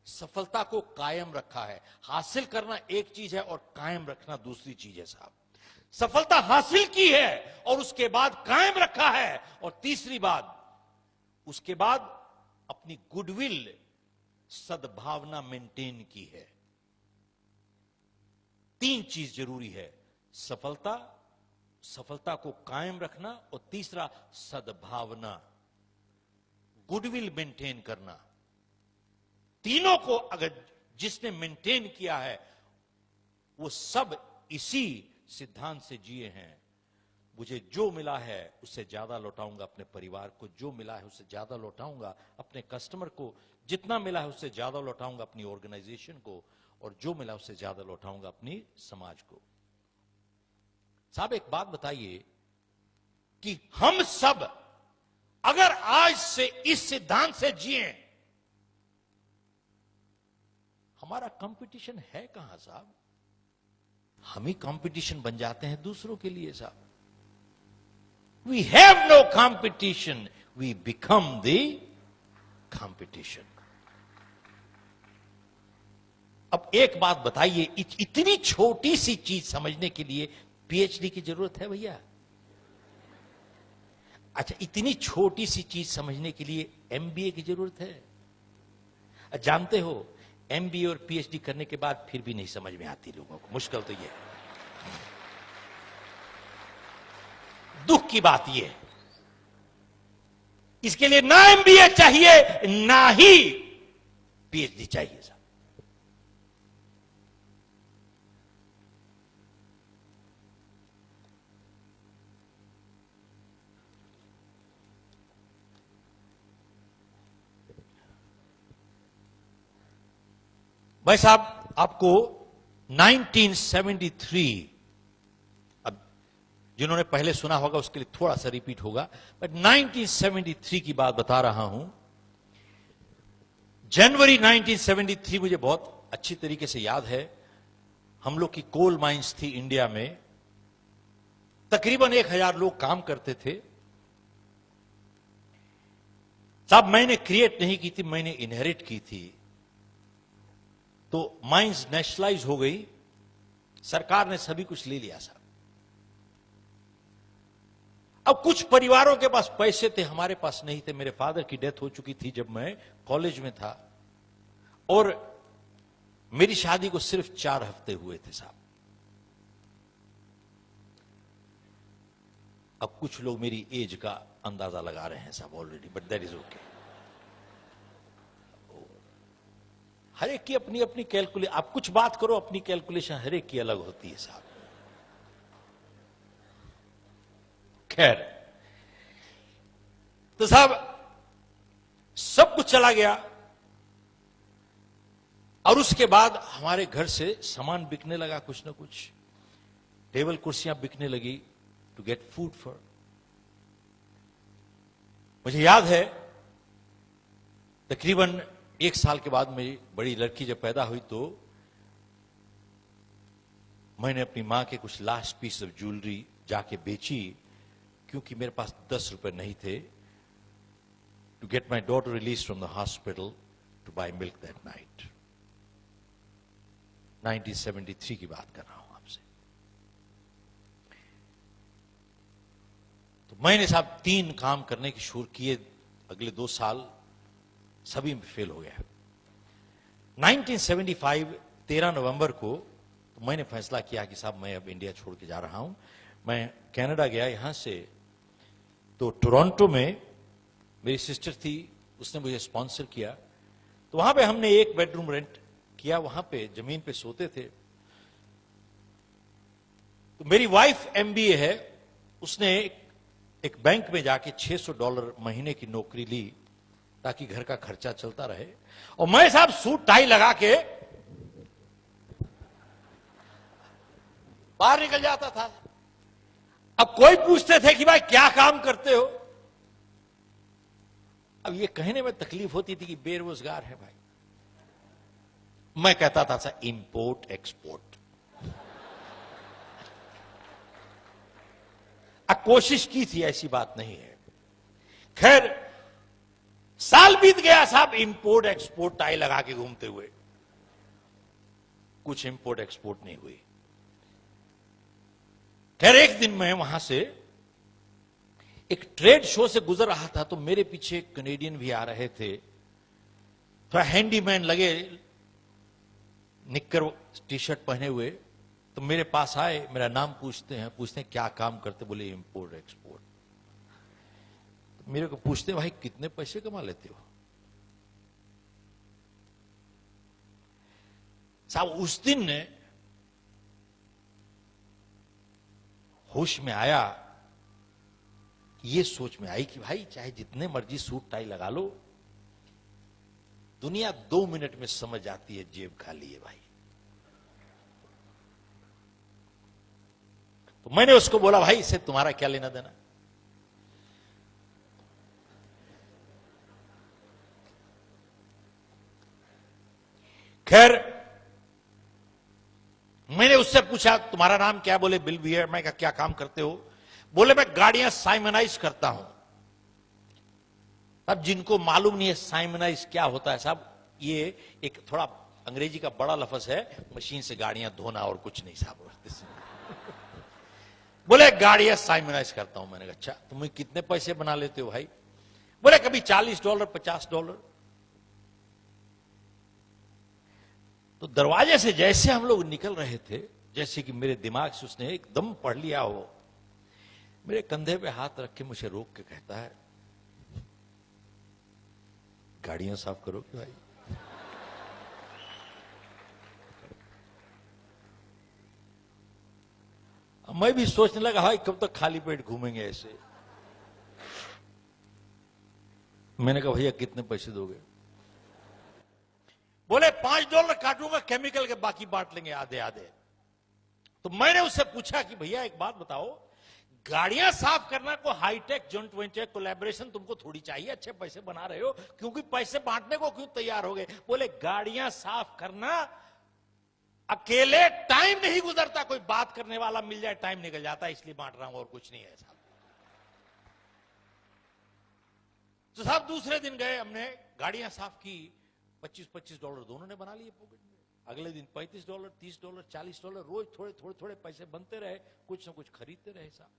सफलता को कायम रखा है। हासिल करना एक चीज है और कायम रखना दूसरी चीज है साहब। सफलता हासिल की है और उसके बाद कायम रखा है, और तीसरी बात, उसके बाद अपनी गुडविल, सद्भावना मेंटेन की है। तीन चीज जरूरी है, सफलता, सफलता को कायम रखना, और तीसरा सद्भावना, गुडविल मेंटेन करना। तीनों को अगर जिसने मेंटेन किया है वो सब इसी सिद्धांत से जिए हैं। मुझे जो मिला है उससे ज्यादा लौटाऊंगा अपने परिवार को, जो मिला है उससे ज्यादा लौटाऊंगा अपने कस्टमर को, जितना मिला है उससे ज्यादा लौटाऊंगा अपनी ऑर्गेनाइजेशन को, और जो मिला उससे ज्यादा लौटाऊंगा अपनी समाज को। साहब एक बात बताइए कि हम सब अगर आज से इस सिद्धांत से जिए, हमारा कंपटीशन है कहां साहब? हम ही कंपटीशन बन जाते हैं दूसरों के लिए साहब। We have no competition, we become the competition. अब एक बात बताइए, इतनी छोटी सी चीज समझने के लिए पीएचडी की जरूरत है भैया? अच्छा, इतनी छोटी सी चीज समझने के लिए एमबीए की जरूरत है? जानते हो, एमबीए और पीएचडी करने के बाद फिर भी नहीं समझ में आती लोगों को। मुश्किल तो ये, दुख की बात ये है, इसके लिए ना एमबीए चाहिए ना ही पीएचडी चाहिए साहब। भाई साहब, आपको 1973, अब जिन्होंने पहले सुना होगा उसके लिए थोड़ा सा रिपीट होगा, बट 1973 की बात बता रहा हूं। जनवरी 1973 मुझे बहुत अच्छी तरीके से याद है। हम लोग की कोल माइंस थी इंडिया में, तकरीबन 1000 लोग काम करते थे साहब। मैंने क्रिएट नहीं की थी, मैंने इनहेरिट की थी। तो माइंस नेशनलाइज हो गई, सरकार ने सभी कुछ ले लिया साहब। अब कुछ परिवारों के पास पैसे थे, हमारे पास नहीं थे। मेरे फादर की डेथ हो चुकी थी जब मैं कॉलेज में था, और मेरी शादी को सिर्फ 4 हफ्ते हुए थे साहब। अब कुछ लोग मेरी एज का अंदाजा लगा रहे हैं साहब already, but that is okay. हर एक की अपनी अपनी कैलकुलेशन, आप कुछ बात करो, अपनी कैलकुलेशन हर एक की अलग होती है साहब। खैर, तो साहब सब कुछ चला गया। और उसके बाद हमारे घर से सामान बिकने लगा, कुछ ना कुछ टेबल कुर्सियां बिकने लगी टू गेट फूड फॉर। मुझे याद है तकरीबन 1 साल के बाद मेरी बड़ी लड़की जब पैदा हुई तो मैंने अपनी मां के कुछ लास्ट पीस ऑफ ज्वेलरी जाके बेची, क्योंकि मेरे पास 10 रुपए नहीं थे to get my daughter release from the hospital to buy milk that night. 1973 की बात कर रहा हूं आपसे। तो मैंने साहब 3 काम करने की शुरू किए, अगले 2 साल सभी में फेल हो गया। 1975 13 नवंबर को तो मैंने फैसला किया कि साहब मैं अब इंडिया छोड़ के जा रहा हूं। मैं कनाडा गया, यहां से तो टोरंटो में मेरी सिस्टर थी, उसने मुझे स्पॉन्सर किया। तो वहां पे हमने 1 बेडरूम रेंट किया, वहां पे जमीन पे सोते थे। तो मेरी वाइफ एमबीए है, उसने एक बैंक में जाके $600 महीने की नौकरी ली ताकि घर का खर्चा चलता रहे। और मैं साहब सूट टाई लगा के बाहर निकल जाता था। अब कोई पूछते थे कि भाई क्या काम करते हो। अब ये कहने में तकलीफ होती थी कि बेरोजगार है भाई। मैं कहता था सर इंपोर्ट एक्सपोर्ट। अब कोशिश की थी, ऐसी बात नहीं है। खैर साल बीत गया साहब इंपोर्ट एक्सपोर्ट टाई लगा के घूमते हुए, कुछ इंपोर्ट एक्सपोर्ट नहीं हुई। खैर एक दिन मैं वहां से एक ट्रेड शो से गुजर रहा था, तो मेरे पीछे कनेडियन भी आ रहे थे, थोड़ा हैंडीमैन लगे, निक्कर टी शर्ट पहने हुए। तो मेरे पास आए, मेरा नाम पूछते हैं क्या काम करते, बोले इंपोर्ट एक्सपोर्ट। तो मेरे को पूछते भाई कितने पैसे कमा लेते हो। साहब उस दिन ने होश में आया, ये सोच में आई कि भाई चाहे जितने मर्जी सूट टाई लगा लो, दुनिया 2 मिनट में समझ जाती है जेब खाली है भाई। तो मैंने उसको बोला भाई इससे तुम्हारा क्या लेना देना। खैर मैंने उससे पूछा तुम्हारा नाम क्या, बोले बिल बियर। मैं कहा क्या काम करते हो, बोले मैं गाड़ियां साइमनाइज करता हूं। अब जिनको मालूम नहीं है साइमनाइज क्या होता है साहब, ये एक थोड़ा अंग्रेजी का बड़ा लफ्ज है, मशीन से गाड़ियां धोना और कुछ नहीं साहब। बोले गाड़ियां साइमनाइज करता हूं। मैंने कहा अच्छा तुम कितने पैसे बना लेते हो भाई, बोले कभी $40 $50। तो दरवाजे से जैसे हम लोग निकल रहे थे, जैसे कि मेरे दिमाग से उसने एकदम पढ़ लिया हो, मेरे कंधे पे हाथ रख के मुझे रोक के कहता है गाड़ियां साफ करोगे भाई। मैं भी सोचने लगा भाई कब तक खाली पेट घूमेंगे ऐसे। मैंने कहा भैया कितने पैसे दोगे, बोले $5 काटूंगा केमिकल के, बाकी बांट लेंगे आधे आधे। तो मैंने उससे पूछा कि भैया एक बात बताओ, गाड़ियां साफ करना को हाईटेक जॉइंट वेंचर कोलैबोरेशन तुमको थोड़ी चाहिए, अच्छे पैसे बना रहे हो, क्योंकि पैसे बांटने को क्यों तैयार हो गए। बोले गाड़ियां साफ करना अकेले टाइम नहीं गुजरता, कोई बात करने वाला मिल जाए टाइम निकल जाता है, इसलिए बांट रहा हूं और कुछ नहीं है साहब। तो साहब दूसरे दिन गए, हमने गाड़ियां साफ की, $25 दोनों ने बना लिए पॉकेट में। अगले दिन $35 $30 $40 रोज थोड़े थोड़े थोड़े पैसे बनते रहे, कुछ ना कुछ खरीदते रहे साहब।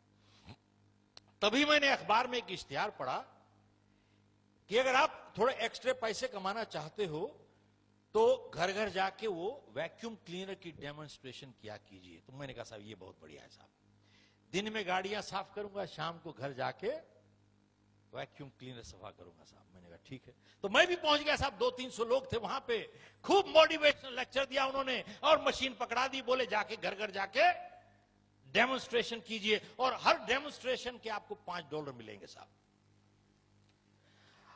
तभी मैंने अखबार में एक इश्तिहार पढ़ा कि अगर आप थोड़े एक्स्ट्रा पैसे कमाना चाहते हो तो घर घर जाके वो वैक्यूम क्लीनर की डेमोन्स्ट्रेशन किया कीजिए। तो मैंने कहा साहब ये बहुत बढ़िया है साहब, दिन में गाड़ियां साफ करूंगा, शाम को घर जाके वैक्यूम क्लीनर सफा करूंगा साहब। मैंने कहा ठीक है। तो मैं भी पहुंच गया साहब, 200-300 लोग थे वहां पे, खूब मोटिवेशनल लेक्चर दिया उन्होंने और मशीन पकड़ा दी, बोले जाके घर घर जाके डेमोन्स्ट्रेशन कीजिए और हर डेमोन्स्ट्रेशन के आपको $5 मिलेंगे साहब।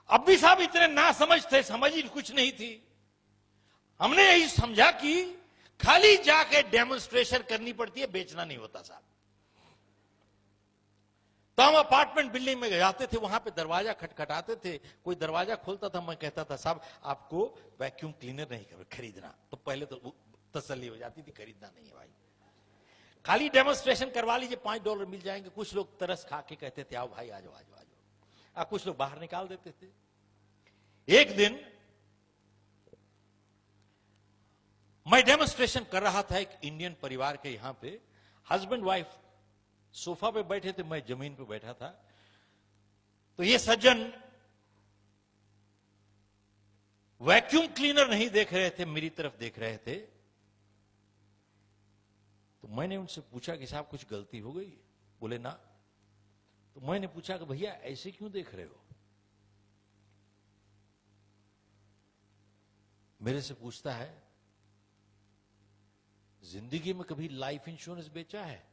अब भी साहब इतने ना समझ थे, समझ ही कुछ नहीं थी। हमने यही समझा कि खाली जाके डेमोन्स्ट्रेशन करनी पड़ती है, बेचना नहीं होता साहब। तो हम अपार्टमेंट बिल्डिंग में जाते थे, वहां पे दरवाजा खटखटाते थे, कोई दरवाजा खोलता था, मैं कहता था साहब आपको वैक्यूम क्लीनर नहीं खरीदना। तो पहले तो तसल्ली हो जाती थी, खरीदना नहीं है भाई, खाली डेमोन्स्ट्रेशन करवा लीजिए, $5 मिल जाएंगे। कुछ लोग तरस खा के कहते थे आओ भाई आ जाओ आ जाओ आ जाओ, कुछ लोग बाहर निकाल देते थे। एक दिन मैं डेमोन्स्ट्रेशन कर रहा था एक इंडियन परिवार के, यहां पे हस्बैंड वाइफ सोफा पे बैठे थे, मैं जमीन पे बैठा था। तो ये सज्जन वैक्यूम क्लीनर नहीं देख रहे थे, मेरी तरफ देख रहे थे। तो मैंने उनसे पूछा कि साहब कुछ गलती हो गई? बोले ना। तो मैंने पूछा कि भैया ऐसे क्यों देख रहे हो? मेरे से पूछता है जिंदगी में कभी लाइफ इंश्योरेंस बेचा है?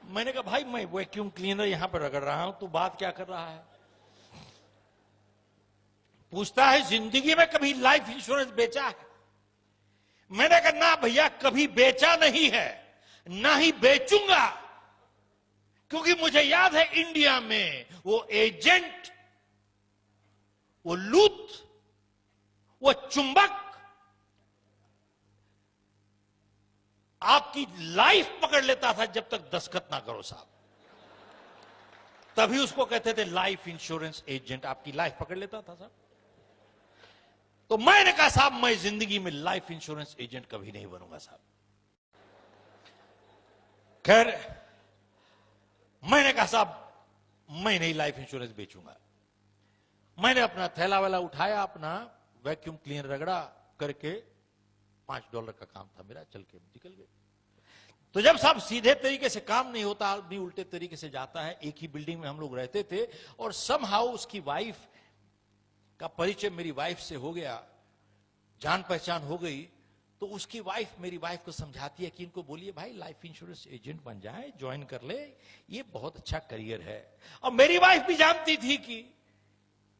मैंने कहा भाई मैं वैक्यूम क्लीनर यहां पर रगड़ रहा हूं, तू बात क्या कर रहा है? पूछता है जिंदगी में कभी लाइफ इंश्योरेंस बेचा है? मैंने कहा ना भैया कभी बेचा नहीं है, ना ही बेचूंगा, क्योंकि मुझे याद है इंडिया में वो एजेंट, वो लूट, वो चुंबक आपकी लाइफ पकड़ लेता था जब तक दस्तखत ना करो साहब। तभी उसको कहते थे लाइफ इंश्योरेंस एजेंट, आपकी लाइफ पकड़ लेता था साहब। तो मैंने कहा साहब मैं जिंदगी में लाइफ इंश्योरेंस एजेंट कभी नहीं बनूंगा साहब। खैर मैंने कहा साहब मैं नहीं लाइफ इंश्योरेंस बेचूंगा। मैंने अपना थैला वाला उठाया, अपना वैक्यूम क्लीनर रगड़ा करके, $5 का काम था मेरा, चल के निकल गए। तो जब साहब सीधे तरीके से काम नहीं होता, आदमी उल्टे तरीके से जाता है। एक ही बिल्डिंग में हम लोग रहते थे और समहाउ उसकी वाइफ का परिचय मेरी वाइफ से हो गया, जान पहचान हो गई। तो उसकी वाइफ मेरी वाइफ को समझाती है कि इनको बोलिए भाई लाइफ इंश्योरेंस एजेंट बन जाए, ज्वाइन कर ले, ये बहुत अच्छा करियर है। और मेरी वाइफ भी जानती थी कि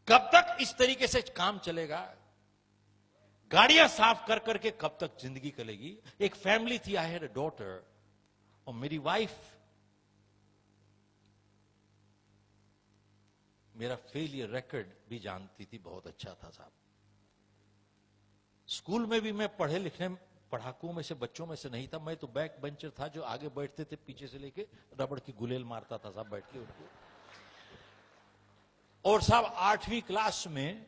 कब तक इस तरीके से काम चलेगा, गाड़ियां साफ कर करके कब तक जिंदगी चलेगी। एक फैमिली थी, आई हैड अ डॉटर, और मेरी वाइफ मेरा फेलियर रिकॉर्ड भी जानती थी, बहुत अच्छा था साहब। स्कूल में भी मैं पढ़े लिखने पढ़ाकुओं में से, बच्चों में से नहीं था। मैं तो बैक बेंचर था, जो आगे बैठते थे पीछे से लेके रबड़ की गुलेल मारता था साहब बैठ के उनको। और साहब 8वीं क्लास में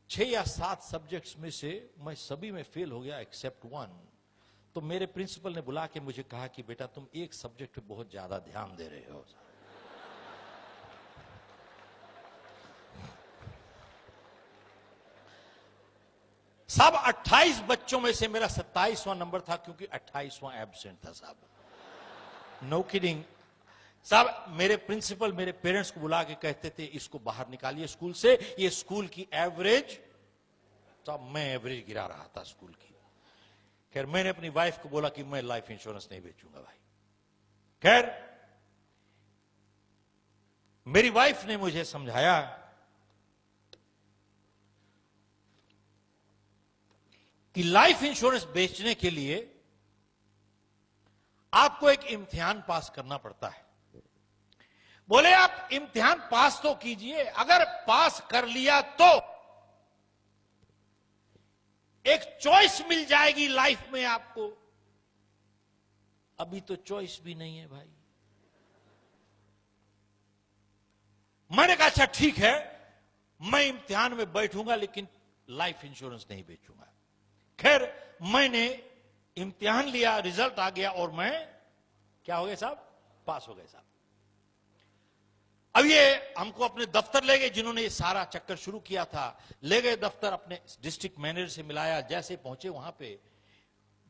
6 या 7 सब्जेक्ट्स में से मैं सभी में फेल हो गया एक्सेप्ट 1। तो मेरे प्रिंसिपल ने बुला के मुझे कहा कि बेटा तुम एक सब्जेक्ट पे बहुत ज्यादा ध्यान दे रहे हो। साहब 28 बच्चों में से मेरा 27वां नंबर था, क्योंकि 28वां एब्सेंट था साहब। नो किडिंग साहब। मेरे प्रिंसिपल मेरे पेरेंट्स को बुला के कहते थे इसको बाहर निकालिए स्कूल से, ये स्कूल की एवरेज। साहब मैं एवरेज गिरा रहा था स्कूल की। खैर मैंने अपनी वाइफ को बोला कि मैं लाइफ इंश्योरेंस नहीं बेचूंगा भाई। खैर मेरी वाइफ ने मुझे समझाया कि लाइफ इंश्योरेंस बेचने के लिए आपको एक इम्तिहान पास करना पड़ता है। बोले आप इम्तिहान पास तो कीजिए, अगर पास कर लिया तो एक चॉइस मिल जाएगी लाइफ में आपको। अभी तो चॉइस भी नहीं है भाई। मैंने कहा अच्छा ठीक है, मैं इम्तिहान में बैठूंगा लेकिन लाइफ इंश्योरेंस नहीं बेचूंगा। खैर मैंने इम्तिहान लिया, रिजल्ट आ गया और मैं क्या हो गया साहब, पास हो गए साहब। अब ये हमको अपने दफ्तर ले गए, जिन्होंने ये सारा चक्कर शुरू किया था, ले गए दफ्तर, अपने डिस्ट्रिक्ट मैनेजर से मिलाया। जैसे पहुंचे वहां पे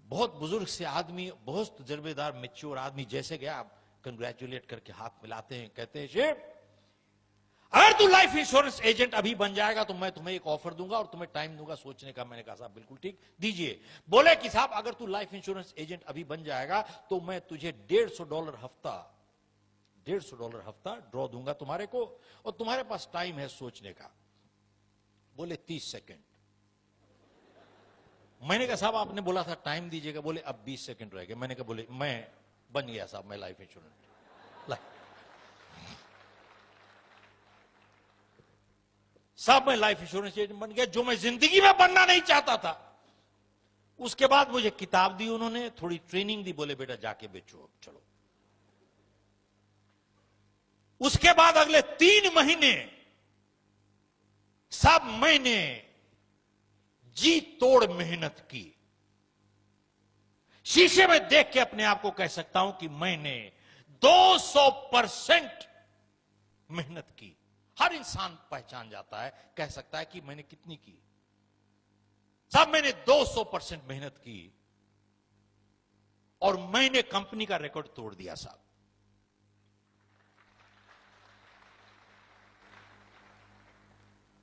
बहुत बुजुर्ग से आदमी, बहुत तजर्बेदार मैच्योर आदमी, जैसे गया कंग्रेचुलेट करके हाथ मिलाते हैं, कहते हैं शेख अगर तू लाइफ इंश्योरेंस एजेंट अभी बन जाएगा तो मैं तुम्हें एक ऑफर दूंगा और तुम्हें टाइम दूंगा सोचने का। मैंने कहा साहब बिल्कुल ठीक, दीजिए। बोले कि साहब अगर तू लाइफ इंश्योरेंस एजेंट अभी बन जाएगा तो मैं तुझे $150 हफ्ता ड्रॉ दूंगा तुम्हारे को, और तुम्हारे पास टाइम है सोचने का। बोले 30 सेकंड। मैंने कहा साहब आपने बोला था टाइम दीजिएगा, बोले अब 20 सेकंड रह गए। मैंने कहा बोले मैं बन गया साहब, मैं लाइफ इंश्योरेंस। साहब मैं लाइफ इंश्योरेंस एजेंट बन गया, जो मैं जिंदगी में बनना नहीं चाहता था। उसके बाद मुझे किताब दी उन्होंने, थोड़ी ट्रेनिंग दी, बोले बेटा जाके बेचो चलो। उसके बाद अगले 3 महीने साहब मैंने जी तोड़ मेहनत की। शीशे में देख के अपने आप को कह सकता हूं कि मैंने 200% मेहनत की। हर इंसान पहचान जाता है, कह सकता है कि मैंने कितनी की। साहब मैंने 200% मेहनत की और मैंने कंपनी का रिकॉर्ड तोड़ दिया साहब।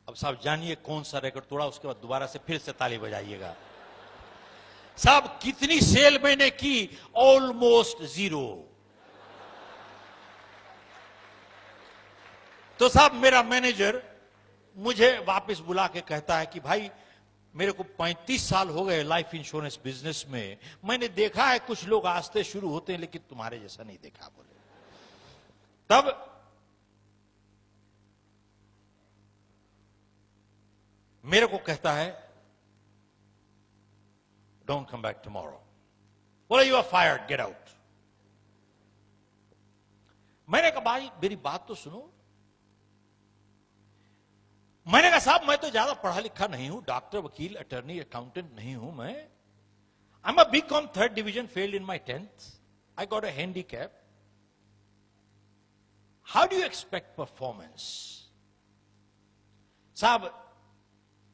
अब साहब जानिए कौन सा रिकॉर्ड तोड़ा, उसके बाद दोबारा से फिर से ताली बजाइएगा। साहब कितनी सेल मैंने की? ऑलमोस्ट 0। तो साहब मेरा मैनेजर मुझे वापस बुला के कहता है कि भाई मेरे को 35 साल हो गए लाइफ इंश्योरेंस बिजनेस में, मैंने देखा है कुछ लोग आस्ते शुरू होते हैं लेकिन तुम्हारे जैसा नहीं देखा। बोले तब मेरे को कहता है डोंट कम बैक टुमारो। बोले you are fired, get out. मैंने कहा भाई मेरी बात तो सुनो। मैंने कहा साहब मैं तो ज्यादा पढ़ा लिखा नहीं हूं, डॉक्टर, वकील, अटर्नी, अकाउंटेंट नहीं हूं मैं। I am a BCom 3rd division, failed in my 10th। I got a handicap. How do you expect performance? साहब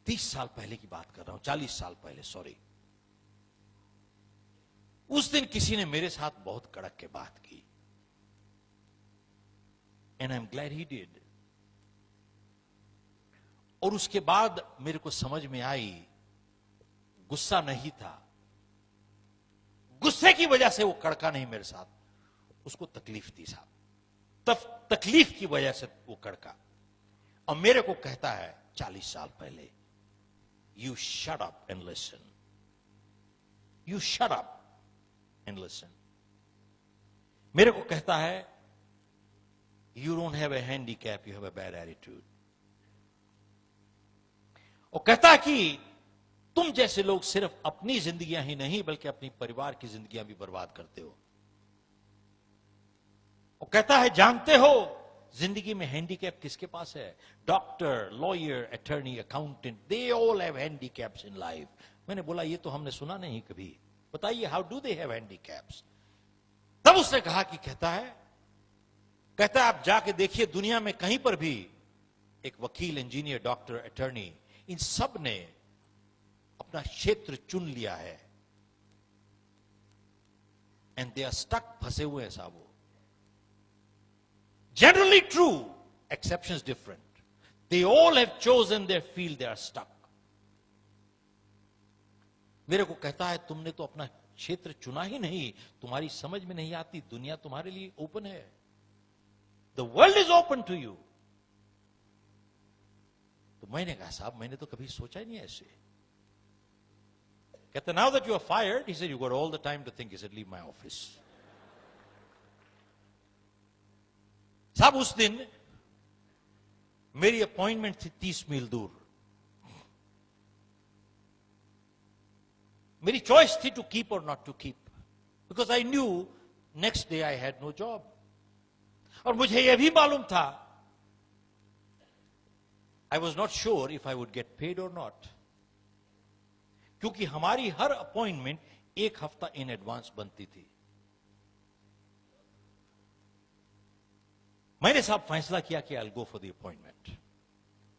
30 साल पहले की बात कर रहा हूं, 40 साल पहले, सॉरी। उस दिन किसी ने मेरे साथ बहुत कड़क के बात की, and I am glad he did. और उसके बाद मेरे को समझ में आई, गुस्सा नहीं था, गुस्से की वजह से वो कड़का नहीं मेरे साथ, उसको तकलीफ थी साहब। तब तकलीफ की वजह से वो कड़का। और मेरे को कहता है 40 साल पहले, you shut up and listen, you shut up and listen. मेरे को कहता है you don't have a handicap, you have a bad attitude. और कहता है कि तुम जैसे लोग सिर्फ अपनी जिंदगियां ही नहीं बल्कि अपनी परिवार की जिंदगियां भी बर्बाद करते हो। और कहता है जानते हो जिंदगी में हैंडीकैप किसके पास है? Doctor, lawyer, attorney, accountant, they all have handicaps in life. मैंने बोला ये तो हमने सुना नहीं कभी, बताइए how do they have handicaps? तब उसने कहा कि कहता है आप जाके देखिए दुनिया में कहीं पर भी एक वकील, इंजीनियर, डॉक्टर, अटर्नी, इन सब ने अपना क्षेत्र चुन लिया है एंड दे आर स्टक, फंसे हुए हैं साहब। वो generally true, exceptions different. They all have chosen their field, they are stuck. मेरे को कहता है तुमने तो अपना क्षेत्र चुना ही नहीं, तुम्हारी समझ में नहीं आती, दुनिया तुम्हारे लिए ओपन है, the world is open to you. तो मैंने कहा साहब मैंने तो कभी सोचा ही नहीं ऐसे। कहते now that you are fired, he said you got all the time to think. He said leave my office. साहब उस दिन मेरी अपॉइंटमेंट थी 30 मील दूर। मेरी चॉइस थी टू कीप और not to keep, because I knew next day I had no job. और मुझे यह भी मालूम था, I was not sure if I would get paid or not, क्योंकि हमारी हर अपॉइंटमेंट 1 हफ्ता इन एडवांस बनती थी। मैंने साहब फैसला किया कि I'll go for the appointment।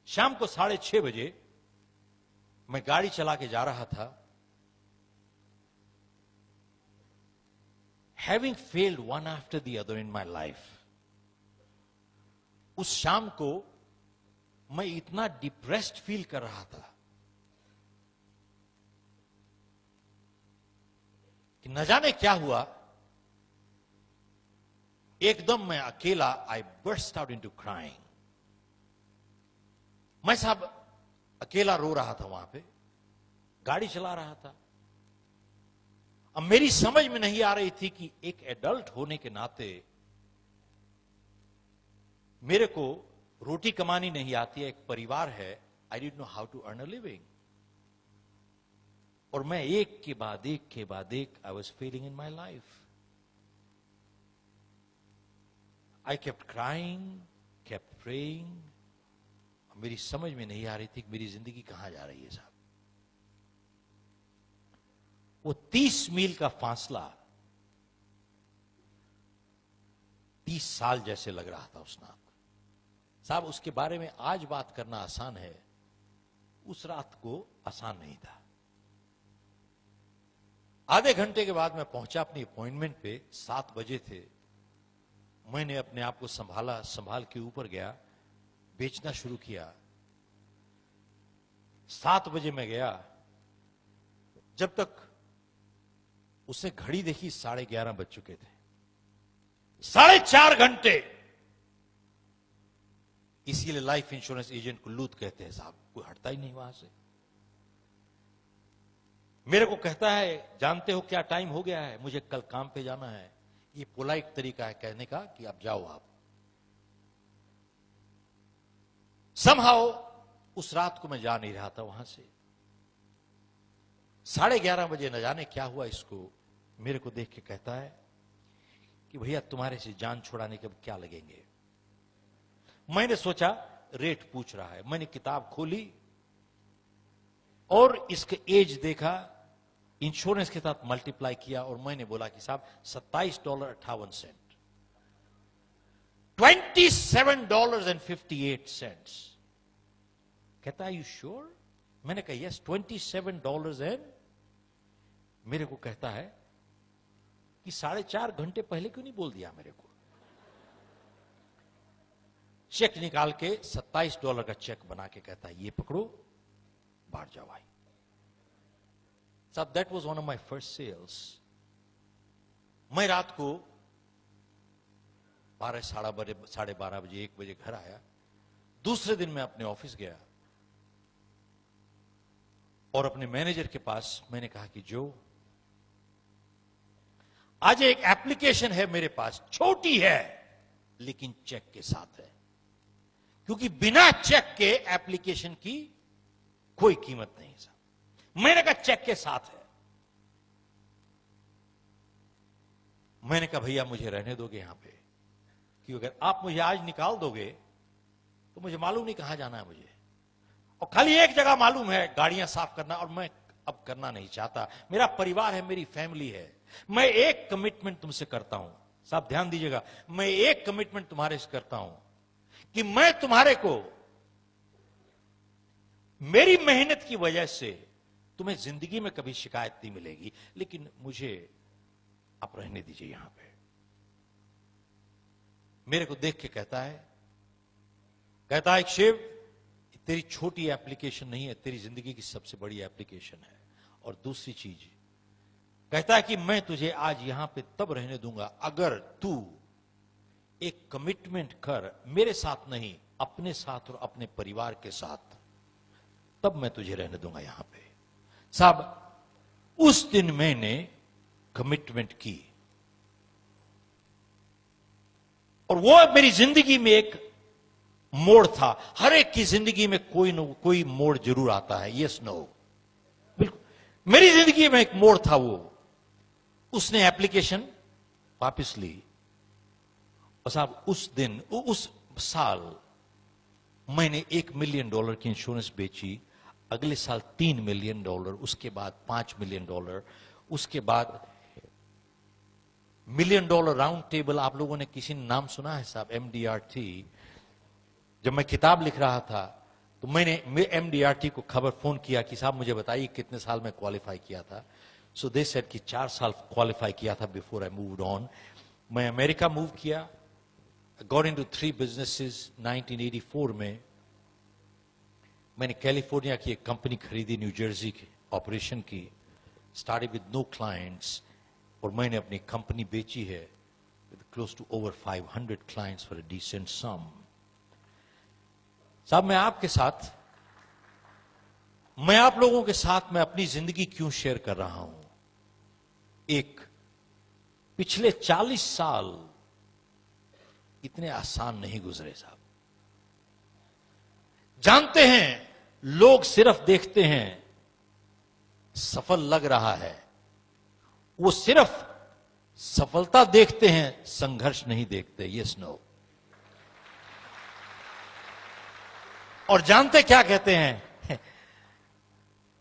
शाम को 6:30 बजे मैं गाड़ी चला के जा रहा था। Having failed one after the other in my life, उस शाम को मैं इतना डिप्रेस्ड फील कर रहा था कि न जाने क्या हुआ, एकदम मैं अकेला, आई बर्स्ट आउट इनटू क्राइंग। मैं साहब अकेला रो रहा था वहां पे, गाड़ी चला रहा था। अब मेरी समझ में नहीं आ रही थी कि एक एडल्ट होने के नाते मेरे को रोटी कमानी नहीं आती है, एक परिवार है, I didn't know how to earn a living. और मैं एक के बाद एक I was failing in my life. I kept crying, kept praying. मेरी समझ में नहीं आ रही थी कि मेरी जिंदगी कहां जा रही है साहब। वो 30 मील का फासला 30 साल जैसे लग रहा था उस रात साहब। उसके बारे में आज बात करना आसान है, उस रात को आसान नहीं था। आधे घंटे के बाद मैं पहुंचा अपनी अपॉइंटमेंट पे, 7 बजे थे। मैंने अपने आप को संभाला, संभाल के ऊपर गया, बेचना शुरू किया। 7 बजे मैं गया, जब तक उसने घड़ी देखी 11:30 बज चुके थे। 4.5 घंटे। इसीलिए लाइफ इंश्योरेंस एजेंट को लूट कहते हैं साहब, कोई हटता ही नहीं वहां से। मेरे को कहता है, जानते हो क्या टाइम हो गया है, मुझे कल काम पे जाना है। ये पोलाइट तरीका है कहने का कि अब जाओ आप। समहाउ उस रात को मैं जा नहीं रहा था वहां से। 11:30 बजे न जाने क्या हुआ, इसको मेरे को देख के कहता है कि भैया तुम्हारे से जान छुड़ाने के अब क्या लगेंगे। मैंने सोचा रेट पूछ रहा है। मैंने किताब खोली और इसके एज देखा, इंश्योरेंस के साथ मल्टीप्लाई किया और मैंने बोला कि साहब $27.58, $27.58। कहता है यू श्योर? मैंने कहा यस, $27 एंड। मेरे को कहता है कि 4.5 घंटे पहले क्यों नहीं बोल दिया मेरे को। चेक निकाल के $27 का चेक बना के कहता है ये पकड़ो, बाहर जाओ भाई साहब। That was one of my first sales. मैं रात को 12, साढ़े 12 बजे, 1 बजे घर आया। दूसरे दिन मैं अपने ऑफिस गया और अपने मैनेजर के पास मैंने कहा कि जो आज एक एप्लीकेशन है मेरे पास, छोटी है लेकिन चेक के साथ है, क्योंकि बिना चेक के एप्लीकेशन की कोई कीमत नहीं साहब। मैंने कहा चेक के साथ है। मैंने कहा भैया मुझे रहने दोगे यहां पे, क्योंकि अगर आप मुझे आज निकाल दोगे तो मुझे मालूम नहीं कहां जाना है मुझे, और खाली एक जगह मालूम है, गाड़ियां साफ करना, और मैं अब करना नहीं चाहता। मेरा परिवार है, मेरी फैमिली है। मैं एक कमिटमेंट तुमसे करता हूं साहब, ध्यान दीजिएगा, मैं एक कमिटमेंट तुम्हारे से करता हूं कि मैं तुम्हारे को मेरी मेहनत की वजह से तुम्हें जिंदगी में कभी शिकायत नहीं मिलेगी, लेकिन मुझे आप रहने दीजिए यहां पे। मेरे को देख के कहता है शिव, तेरी छोटी एप्लीकेशन नहीं है, तेरी जिंदगी की सबसे बड़ी एप्लीकेशन है। और दूसरी चीज कहता है कि मैं तुझे आज यहां पे तब रहने दूंगा अगर तू एक कमिटमेंट कर, मेरे साथ नहीं, अपने साथ और अपने परिवार के साथ, तब मैं तुझे रहने दूंगा यहां पे। साहब उस दिन मैंने कमिटमेंट की और वो मेरी जिंदगी में एक मोड़ था। हर एक की जिंदगी में कोई न कोई मोड़ जरूर आता है, यस नो, बिल्कुल। मेरी जिंदगी में एक मोड़ था, वो उसने एप्लीकेशन वापस ली। और साहब उस दिन, उस साल मैंने $1 मिलियन की इंश्योरेंस बेची। अगले साल $3 मिलियन, उसके बाद $5 मिलियन, उसके बाद $1 मिलियन राउंड टेबल। आप लोगों ने किसी ने नाम सुना है साहब, MDRT? जब मैं किताब लिख रहा था तो मैंने MDRT को खबर फोन किया कि साहब मुझे बताइए कितने साल में क्वालिफाई किया था। सो दे सेड कि 4 साल क्वालिफाई किया था बिफोर आई मूव्ड ऑन। मैं अमेरिका मूव किया, गॉट इनटू 3 बिजनेसेस। 1984 में मैंने कैलिफोर्निया की एक कंपनी खरीदी, न्यू जर्सी की ऑपरेशन की, स्टार्टेड विद नो क्लाइंट्स, और मैंने अपनी कंपनी बेची है with close to over 500 clients for a decent sum. साहब मैं आपके साथ मैं आप लोगों के साथ में अपनी जिंदगी क्यों शेयर कर रहा हूं? एक, पिछले 40 साल इतने आसान नहीं गुजरे साहब। जानते हैं, लोग सिर्फ देखते हैं सफल लग रहा है, वो सिर्फ सफलता देखते हैं, संघर्ष नहीं देखते। Yes no. और जानते क्या कहते हैं?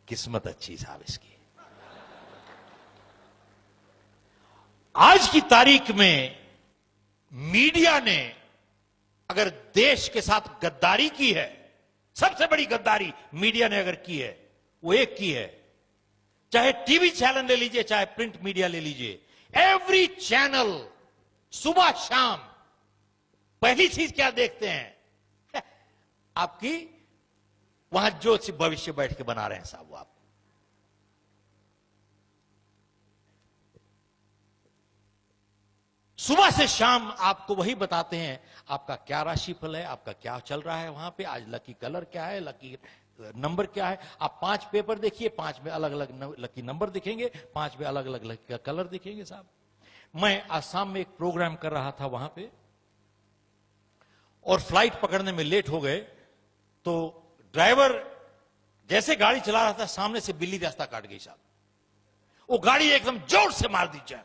किस्मत अच्छी साहब इसकी। आज की तारीख में मीडिया ने अगर देश के साथ गद्दारी की है, सबसे बड़ी गद्दारी मीडिया ने अगर की है, वो एक की है। चाहे टीवी चैनल ले लीजिए, चाहे प्रिंट मीडिया ले लीजिए, एवरी चैनल सुबह शाम पहली चीज क्या देखते हैं? आपकी वहां जो भविष्य बैठ के बना रहे हैं साहब, वो आप सुबह से शाम आपको वही बताते हैं, आपका क्या राशिफल है, आपका क्या चल रहा है वहां पे, आज लकी कलर क्या है, लकी नंबर क्या है। आप 5 पेपर देखिए, 5 में अलग अलग लकी नंबर दिखेंगे, 5 में अलग अलग लकी कलर दिखेंगे साहब। मैं आसाम में एक प्रोग्राम कर रहा था वहां पे, और फ्लाइट पकड़ने में लेट हो गए, तो ड्राइवर जैसे गाड़ी चला रहा था, सामने से बिल्ली रास्ता काट गई साहब। वो गाड़ी एकदम जोर से मार दी जाए,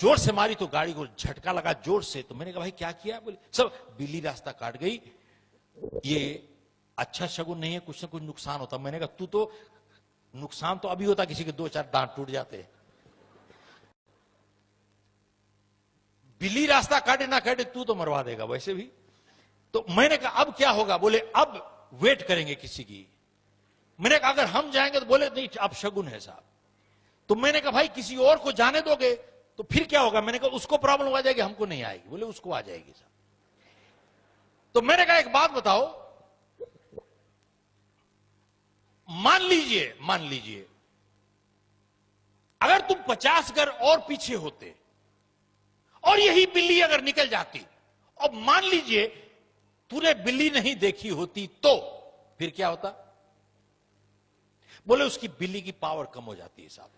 जोर से मारी तो गाड़ी को झटका लगा जोर से। तो मैंने कहा भाई क्या किया? बोले सब बिल्ली रास्ता काट गई, ये अच्छा शगुन नहीं है, कुछ ना कुछ नुकसान होता। मैंने कहा तू तो, नुकसान तो अभी होता, किसी के 2-4 दांत टूट जाते, बिल्ली रास्ता काटे ना काटे तू तो मरवा देगा वैसे भी। तो मैंने कहा अब क्या होगा? बोले अब वेट करेंगे किसी की। मैंने कहा अगर हम जाएंगे तो बोले नहीं अब शगुन है साहब। तो मैंने कहा भाई किसी और को जाने दोगे तो फिर क्या होगा? मैंने कहा उसको प्रॉब्लम आ जाएगी, हमको नहीं आएगी। बोले उसको आ जाएगी साहब। तो मैंने कहा एक बात बताओ, मान लीजिए अगर तुम 50 घर और पीछे होते और यही बिल्ली अगर निकल जाती, और मान लीजिए तूने बिल्ली नहीं देखी होती, तो फिर क्या होता? बोले उसकी बिल्ली की पावर कम हो जाती है साहब।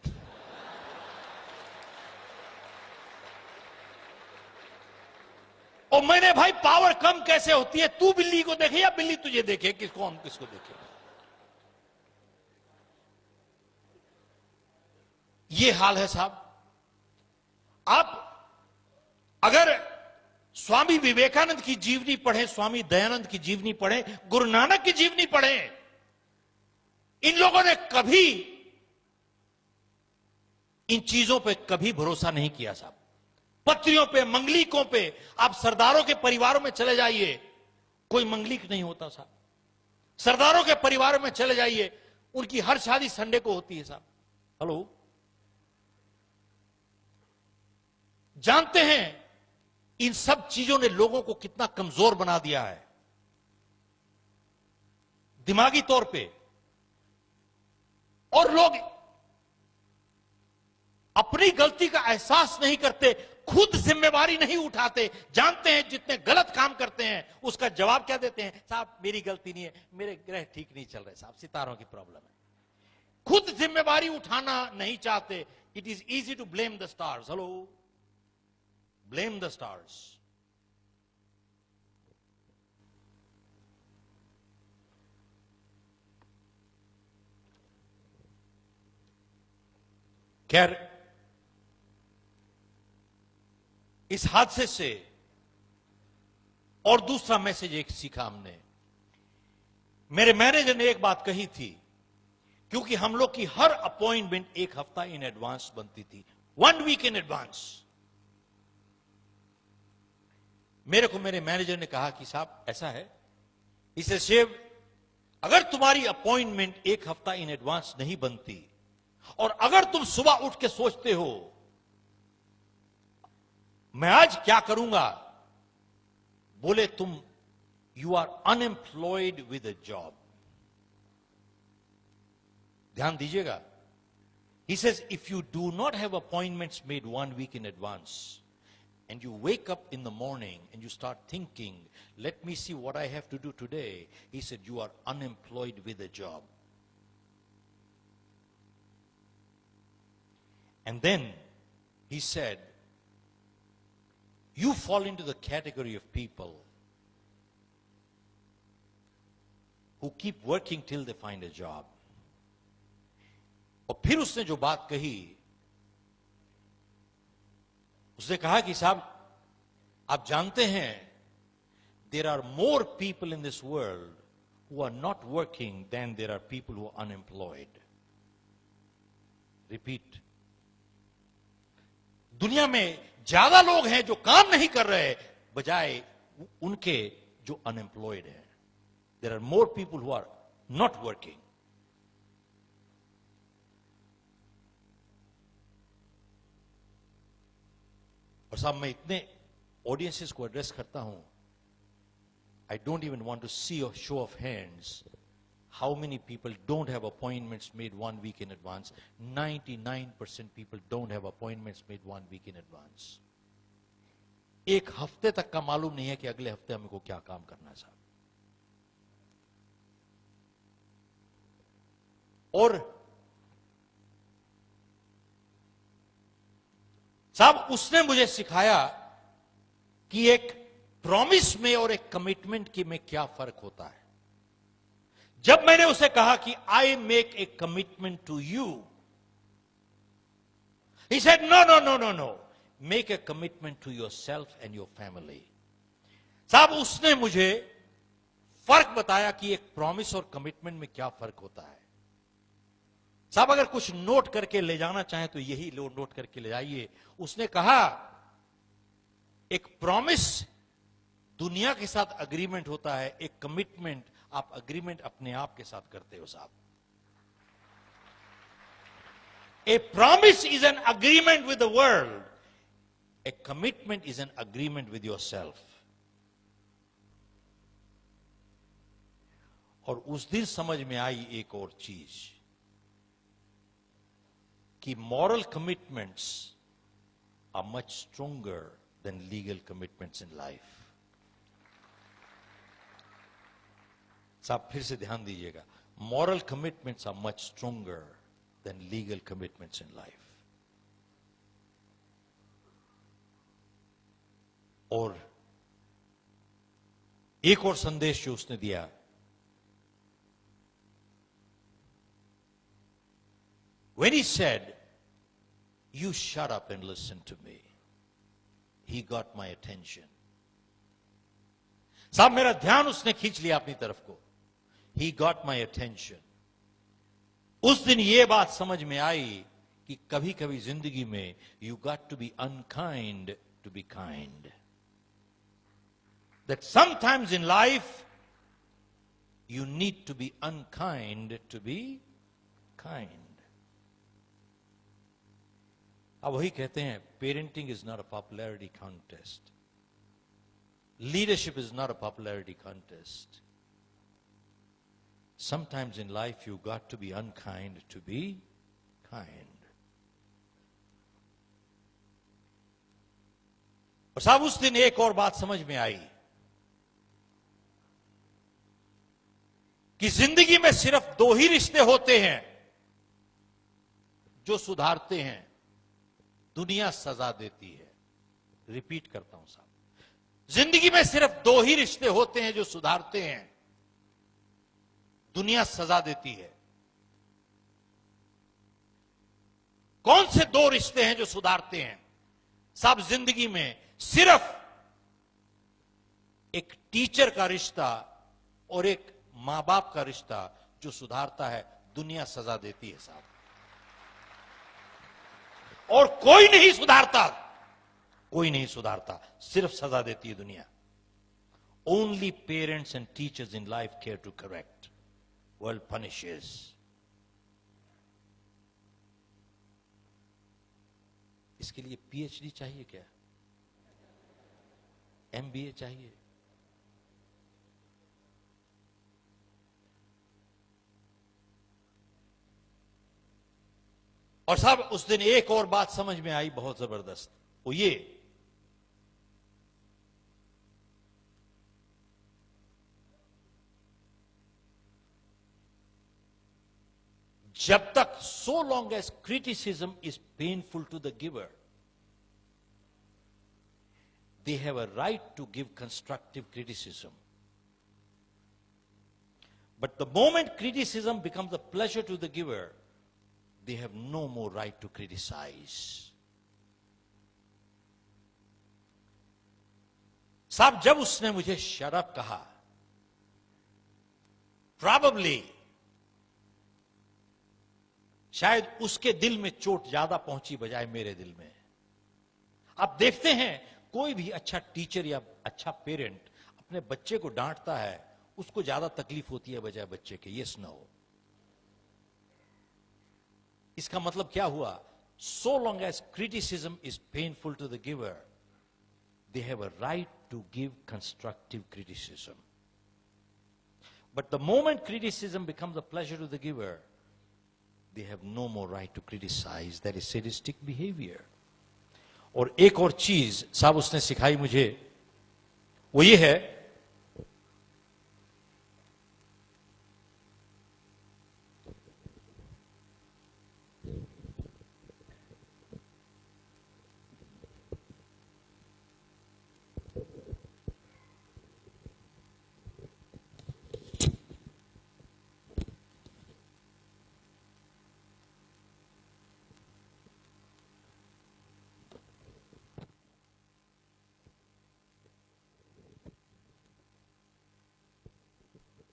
और मैंने भाई पावर कम कैसे होती है? तू बिल्ली को देखे या बिल्ली तुझे देखे? किसको हम किसको देखे? ये हाल है साहब। आप अगर स्वामी विवेकानंद की जीवनी पढ़े, स्वामी दयानंद की जीवनी पढ़े, गुरु नानक की जीवनी पढ़े, इन लोगों ने कभी इन चीजों पे कभी भरोसा नहीं किया साहब। पत्रियों पे, मंगलिकों पे, आप सरदारों के परिवारों में चले जाइए, कोई मंगलिक नहीं होता साहब। सरदारों के परिवारों में चले जाइए, उनकी हर शादी संडे को होती है साहब। हेलो, जानते हैं इन सब चीजों ने लोगों को कितना कमजोर बना दिया है दिमागी तौर पे। और लोग अपनी गलती का एहसास नहीं करते, खुद जिम्मेवारी नहीं उठाते। जानते हैं जितने गलत काम करते हैं उसका जवाब क्या देते हैं? साहब मेरी गलती नहीं है, मेरे ग्रह ठीक नहीं चल रहे साहब, सितारों की प्रॉब्लम है। खुद जिम्मेवारी उठाना नहीं चाहते। It is easy to blame the stars. Hello, blame the stars. खैर, इस हादसे से और दूसरा मैसेज एक सीखा हमने। मेरे मैनेजर ने एक बात कही थी, क्योंकि हम लोग की हर अपॉइंटमेंट 1 हफ्ता इन एडवांस बनती थी, 1 वीक इन एडवांस। मेरे को मेरे मैनेजर ने कहा कि साहब ऐसा है, इसे सेव, अगर तुम्हारी अपॉइंटमेंट 1 हफ्ता इन एडवांस नहीं बनती, और अगर तुम सुबह उठ के सोचते हो मैं आज क्या करूंगा, बोले तुम you are unemployed with a job. ध्यान दीजिएगा। He says if you do not have appointments made 1 week in advance, and you wake up in the morning and you start thinking, let me see what I have to do today, he said, you are unemployed with a job. And then he said, you fall into the category of people who keep working till they find a job. और फिर उसने जो बात कही, उसने कहा कि साहब आप जानते हैं, there are more people in this world who are not working than there are people who are unemployed. Repeat. दुनिया में ज्यादा लोग हैं जो काम नहीं कर रहे बजाय उनके जो अनएम्प्लॉयड हैं. There are more people who are not working. और साहब मैं इतने ऑडियंसेस को एड्रेस करता हूं, I don't even want to see a show of hands. How many people don't have appointments made 1 week in advance? 99% people don't have appointments made 1 week in advance. एक हफ्ते तक का मालूम नहीं है कि अगले हफ्ते हमको क्या काम करना है साहब. और साहब उसने मुझे सिखाया कि एक प्रॉमिस में और एक कमिटमेंट की में क्या फर्क होता है. जब मैंने उसे कहा कि I make a commitment to you, he said no no no no no, make a commitment to your self and your family. साहब उसने मुझे फर्क बताया कि एक प्रॉमिस और कमिटमेंट में क्या फर्क होता है. साहब अगर कुछ नोट करके ले जाना चाहें तो यही नोट करके ले जाइए. उसने कहा एक प्रॉमिस दुनिया के साथ अग्रीमेंट होता है, एक कमिटमेंट आप अग्रीमेंट अपने आप के साथ करते हो साहब. ए promise is an agreement with the world, A commitment is an agreement with your self. और उस दिन समझ में आई एक और चीज कि moral commitments are much stronger than legal commitments in life. साहब फिर से ध्यान दीजिएगा, moral commitments are much stronger than legal commitments in life. और एक और संदेश जो उसने दिया, when he said, you shut up and listen to me, he got my attention. साहब मेरा ध्यान उसने खींच लिया अपनी तरफ को. He got my attention. उस दिन ये बात समझ में आई कि कभी कभी जिंदगी में you got to be unkind to be kind. That sometimes in life you need to be unkind to be kind. अब वही कहते हैं, parenting is not a popularity contest, leadership is not a popularity contest. Sometimes in life you got to be unkind to be kind. और साहब उस दिन एक और बात समझ में आई कि जिंदगी में सिर्फ 2 ही रिश्ते होते हैं जो सुधारते हैं, दुनिया सजा देती है. रिपीट करता हूं साहब, जिंदगी में सिर्फ 2 ही रिश्ते होते हैं जो सुधारते हैं, दुनिया सजा देती है. कौन से 2 रिश्ते हैं जो सुधारते हैं? साहब जिंदगी में सिर्फ एक टीचर का रिश्ता और एक मां बाप का रिश्ता जो सुधारता है, दुनिया सजा देती है साहब. और कोई नहीं सुधारता, कोई नहीं सुधारता, सिर्फ सजा देती है दुनिया. Only parents and teachers in life care to correct, world punishes. इसके लिए पीएचडी चाहिए क्या? एमबीए चाहिए? और साहब उस दिन एक और बात समझ में आई बहुत जबरदस्त, वो ये जब तक, so long as criticism is painful to the giver, they have a right to give constructive criticism. But the moment criticism becomes a pleasure to the giver, they have no more right to criticize. साहब, जब उसने मुझे shut up कहा, probably शायद उसके दिल में चोट ज्यादा पहुंची बजाय मेरे दिल में। आप देखते हैं कोई भी अच्छा टीचर या अच्छा पेरेंट अपने बच्चे को डांटता है, उसको ज्यादा तकलीफ होती है बजाय बच्चे के। Yes no? इसका मतलब क्या हुआ? So long as criticism is painful to the giver, they have a right to give constructive criticism. But the moment criticism becomes a pleasure to the giver, they have no more right to criticize. That is sadistic behavior. और एक और चीज साहब उसने सिखाई मुझे, वो ये है,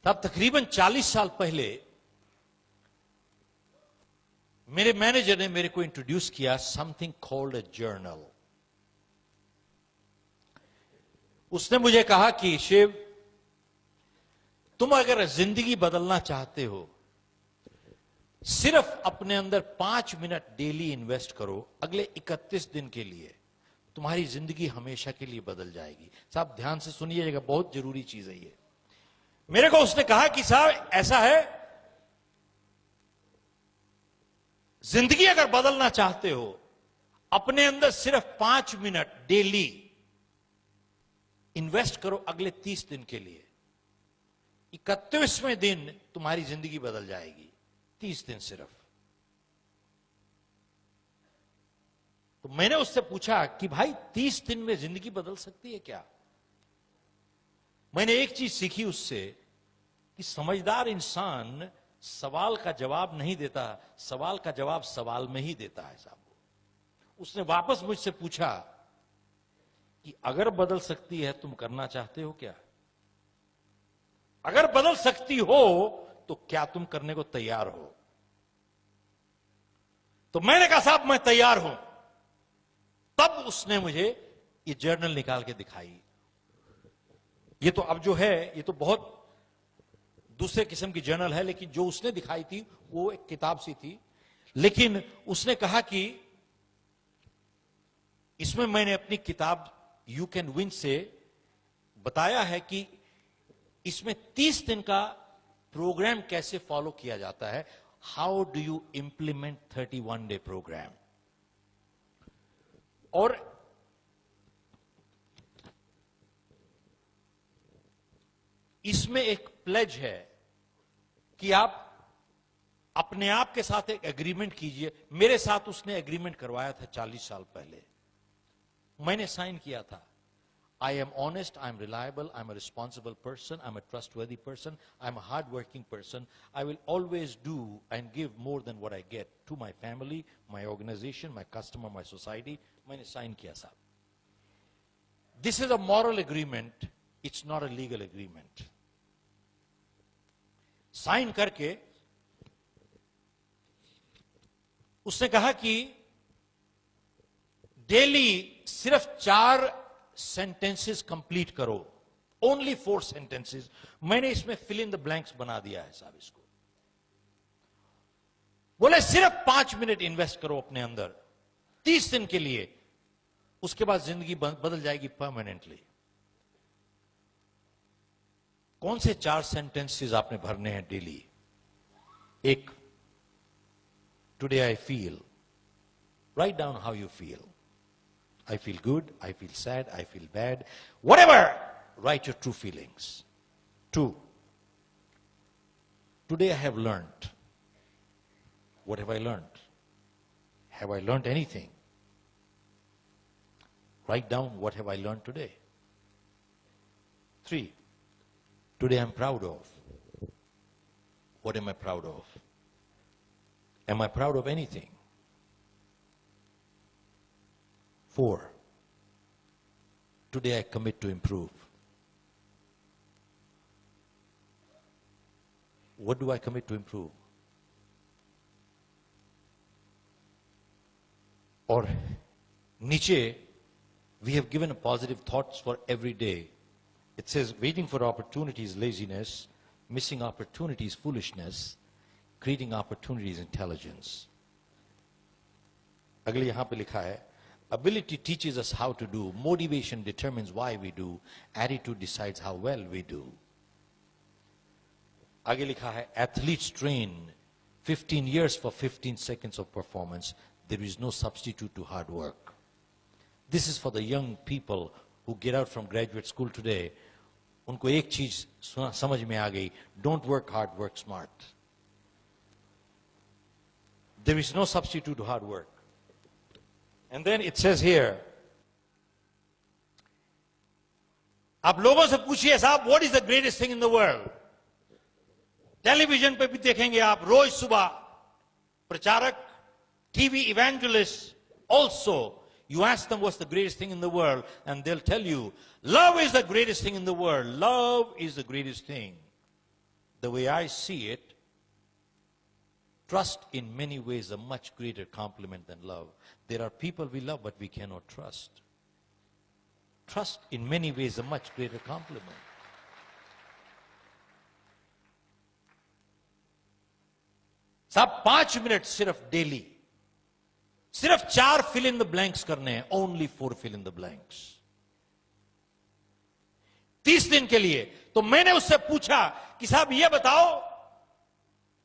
तब तकरीबन 40 साल पहले मेरे मैनेजर ने मेरे को इंट्रोड्यूस किया समथिंग कॉल्ड अ जर्नल। उसने मुझे कहा कि शिव, तुम अगर जिंदगी बदलना चाहते हो, सिर्फ अपने अंदर 5 मिनट डेली इन्वेस्ट करो अगले 31 दिन के लिए, तुम्हारी जिंदगी हमेशा के लिए बदल जाएगी। साहब ध्यान से सुनिएगा, बहुत जरूरी चीज है ये। मेरे को उसने कहा कि साहब ऐसा है, जिंदगी अगर बदलना चाहते हो, अपने अंदर सिर्फ 5 मिनट डेली इन्वेस्ट करो अगले 30 दिन के लिए। 31वें दिन तुम्हारी जिंदगी बदल जाएगी। 30 दिन सिर्फ। तो मैंने उससे पूछा कि भाई 30 दिन में जिंदगी बदल सकती है क्या? मैंने एक चीज सीखी उससे कि समझदार इंसान सवाल का जवाब नहीं देता, सवाल का जवाब सवाल में ही देता है साहब। उसने वापस मुझसे पूछा कि अगर बदल सकती है, तुम करना चाहते हो क्या? अगर बदल सकती हो तो क्या तुम करने को तैयार हो? तो मैंने कहा साहब मैं तैयार हूं। तब उसने मुझे ये जर्नल निकाल के दिखाई। ये तो अब जो है ये तो बहुत दूसरे किस्म की जर्नल है, लेकिन जो उसने दिखाई थी वो एक किताब सी थी। लेकिन उसने कहा कि इसमें मैंने अपनी किताब यू कैन विन से बताया है कि इसमें 30 दिन का प्रोग्राम कैसे फॉलो किया जाता है। How do you implement 31 day program. और इसमें एक प्लेज है कि आप अपने आप के साथ एक एग्रीमेंट कीजिए। मेरे साथ उसने एग्रीमेंट करवाया था 40 साल पहले, मैंने साइन किया था। I am honest, I am reliable, I am a responsible person, I am a trustworthy person, I am a hard working person, I will always do and give more than what I get to my family, my organisation, my customer, my society. मैंने sign किया साहब। This is a moral agreement, it's not a legal agreement. Sign करके उसने कहा कि daily सिर्फ 4 sentences complete करो, only 4 sentences. मैंने इसमें फिल इन द ब्लैंक्स बना दिया है साहब इसको। बोले सिर्फ 5 मिनट इन्वेस्ट करो अपने अंदर 30 दिन के लिए, उसके बाद जिंदगी बदल जाएगी परमानेंटली। कौन से 4 सेंटेंसेस आपने भरने हैं डेली? एक, today I feel, write down how you feel. I feel good, I feel sad, I feel bad, whatever, write your true feelings. 2, today I have learned what have I learned? Have I learned anything? Write down, what have I learned today? 3, today I'm proud of. What am I proud of? Am I proud of anything? 4, today I commit to improve. What do I commit to improve? Or Nietzsche, we have given positive thoughts for every day. It says, waiting for opportunities, laziness; missing opportunities, foolishness; creating opportunities, intelligence. अगले यहाँ पे लिखा है, ability teaches us how to do, motivation determines why we do, attitude decides how well we do. आगे लिखा है, athletes train 15 years for 15 seconds of performance. There is no substitute to hard work. This is for the young people who get out from graduate school today. उनको एक चीज समझ में आ गई, don't work hard, work smart. There is no substitute to hard work. And then it says here, आप लोगों से पूछिए साहब, what is the greatest thing in the world? Television पे भी देखेंगे आप रोज सुबह प्रचारक, TV evangelists also. You ask them what's the greatest thing in the world, and they'll tell you, love is the greatest thing in the world. Love is the greatest thing. The way I see it, trust in many ways a much greater compliment than love. There are people we love, but we cannot trust. Trust in many ways a much greater compliment. साहब 5 minute सिर्फ daily, सिर्फ 4 fill in the blanks करने हैं, only 4 fill in the blanks. 30 दिन के लिए. तो मैंने उससे पूछा कि साहब ये बताओ,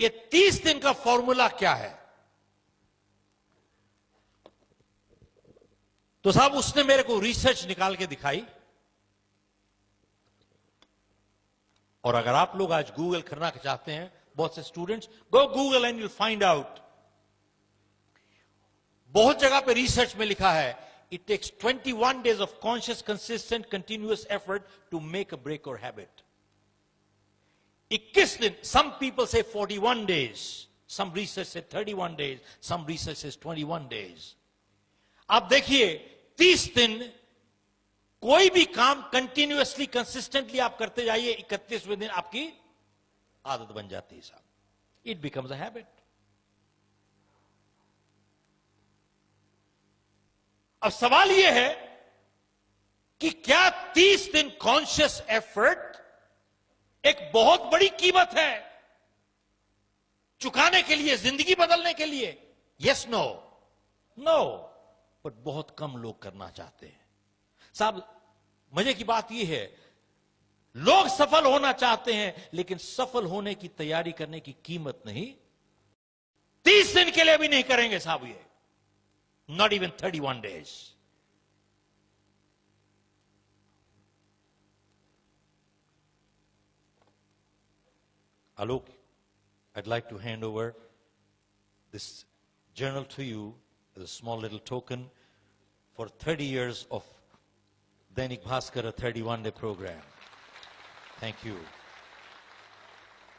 ये 30 दिन का फॉर्मूला क्या है? तो साहब उसने मेरे को रिसर्च निकाल के दिखाई. और अगर आप लोग आज गूगल करना चाहते हैं, बहुत से students, go Google and you'll find out. बहुत जगह पे रिसर्च में लिखा है, it takes 21 days of conscious, consistent, continuous effort to make a break or habit. 21 दिन, some people say 41 days, some research say 31 days, some research says 21 days. आप देखिए 30 दिन कोई भी काम कंटिन्यूअसली, कंसिस्टेंटली आप करते जाइए, 31वें दिन आपकी आदत बन जाती है साहब. It becomes a habit. अब सवाल यह है कि क्या 30 दिन कॉन्शियस एफर्ट एक बहुत बड़ी कीमत है चुकाने के लिए, जिंदगी बदलने के लिए? Yes, no, no. बट बहुत कम लोग करना चाहते हैं साहब. मजे की बात यह है, लोग सफल होना चाहते हैं, लेकिन सफल होने की तैयारी करने की कीमत नहीं, 30 दिन के लिए भी नहीं करेंगे साहब. ये not even 31 days. Alok, I'd like to hand over this journal to you as a small little token for 30 years of Dainik Bhaskar, a 31-day program. Thank you.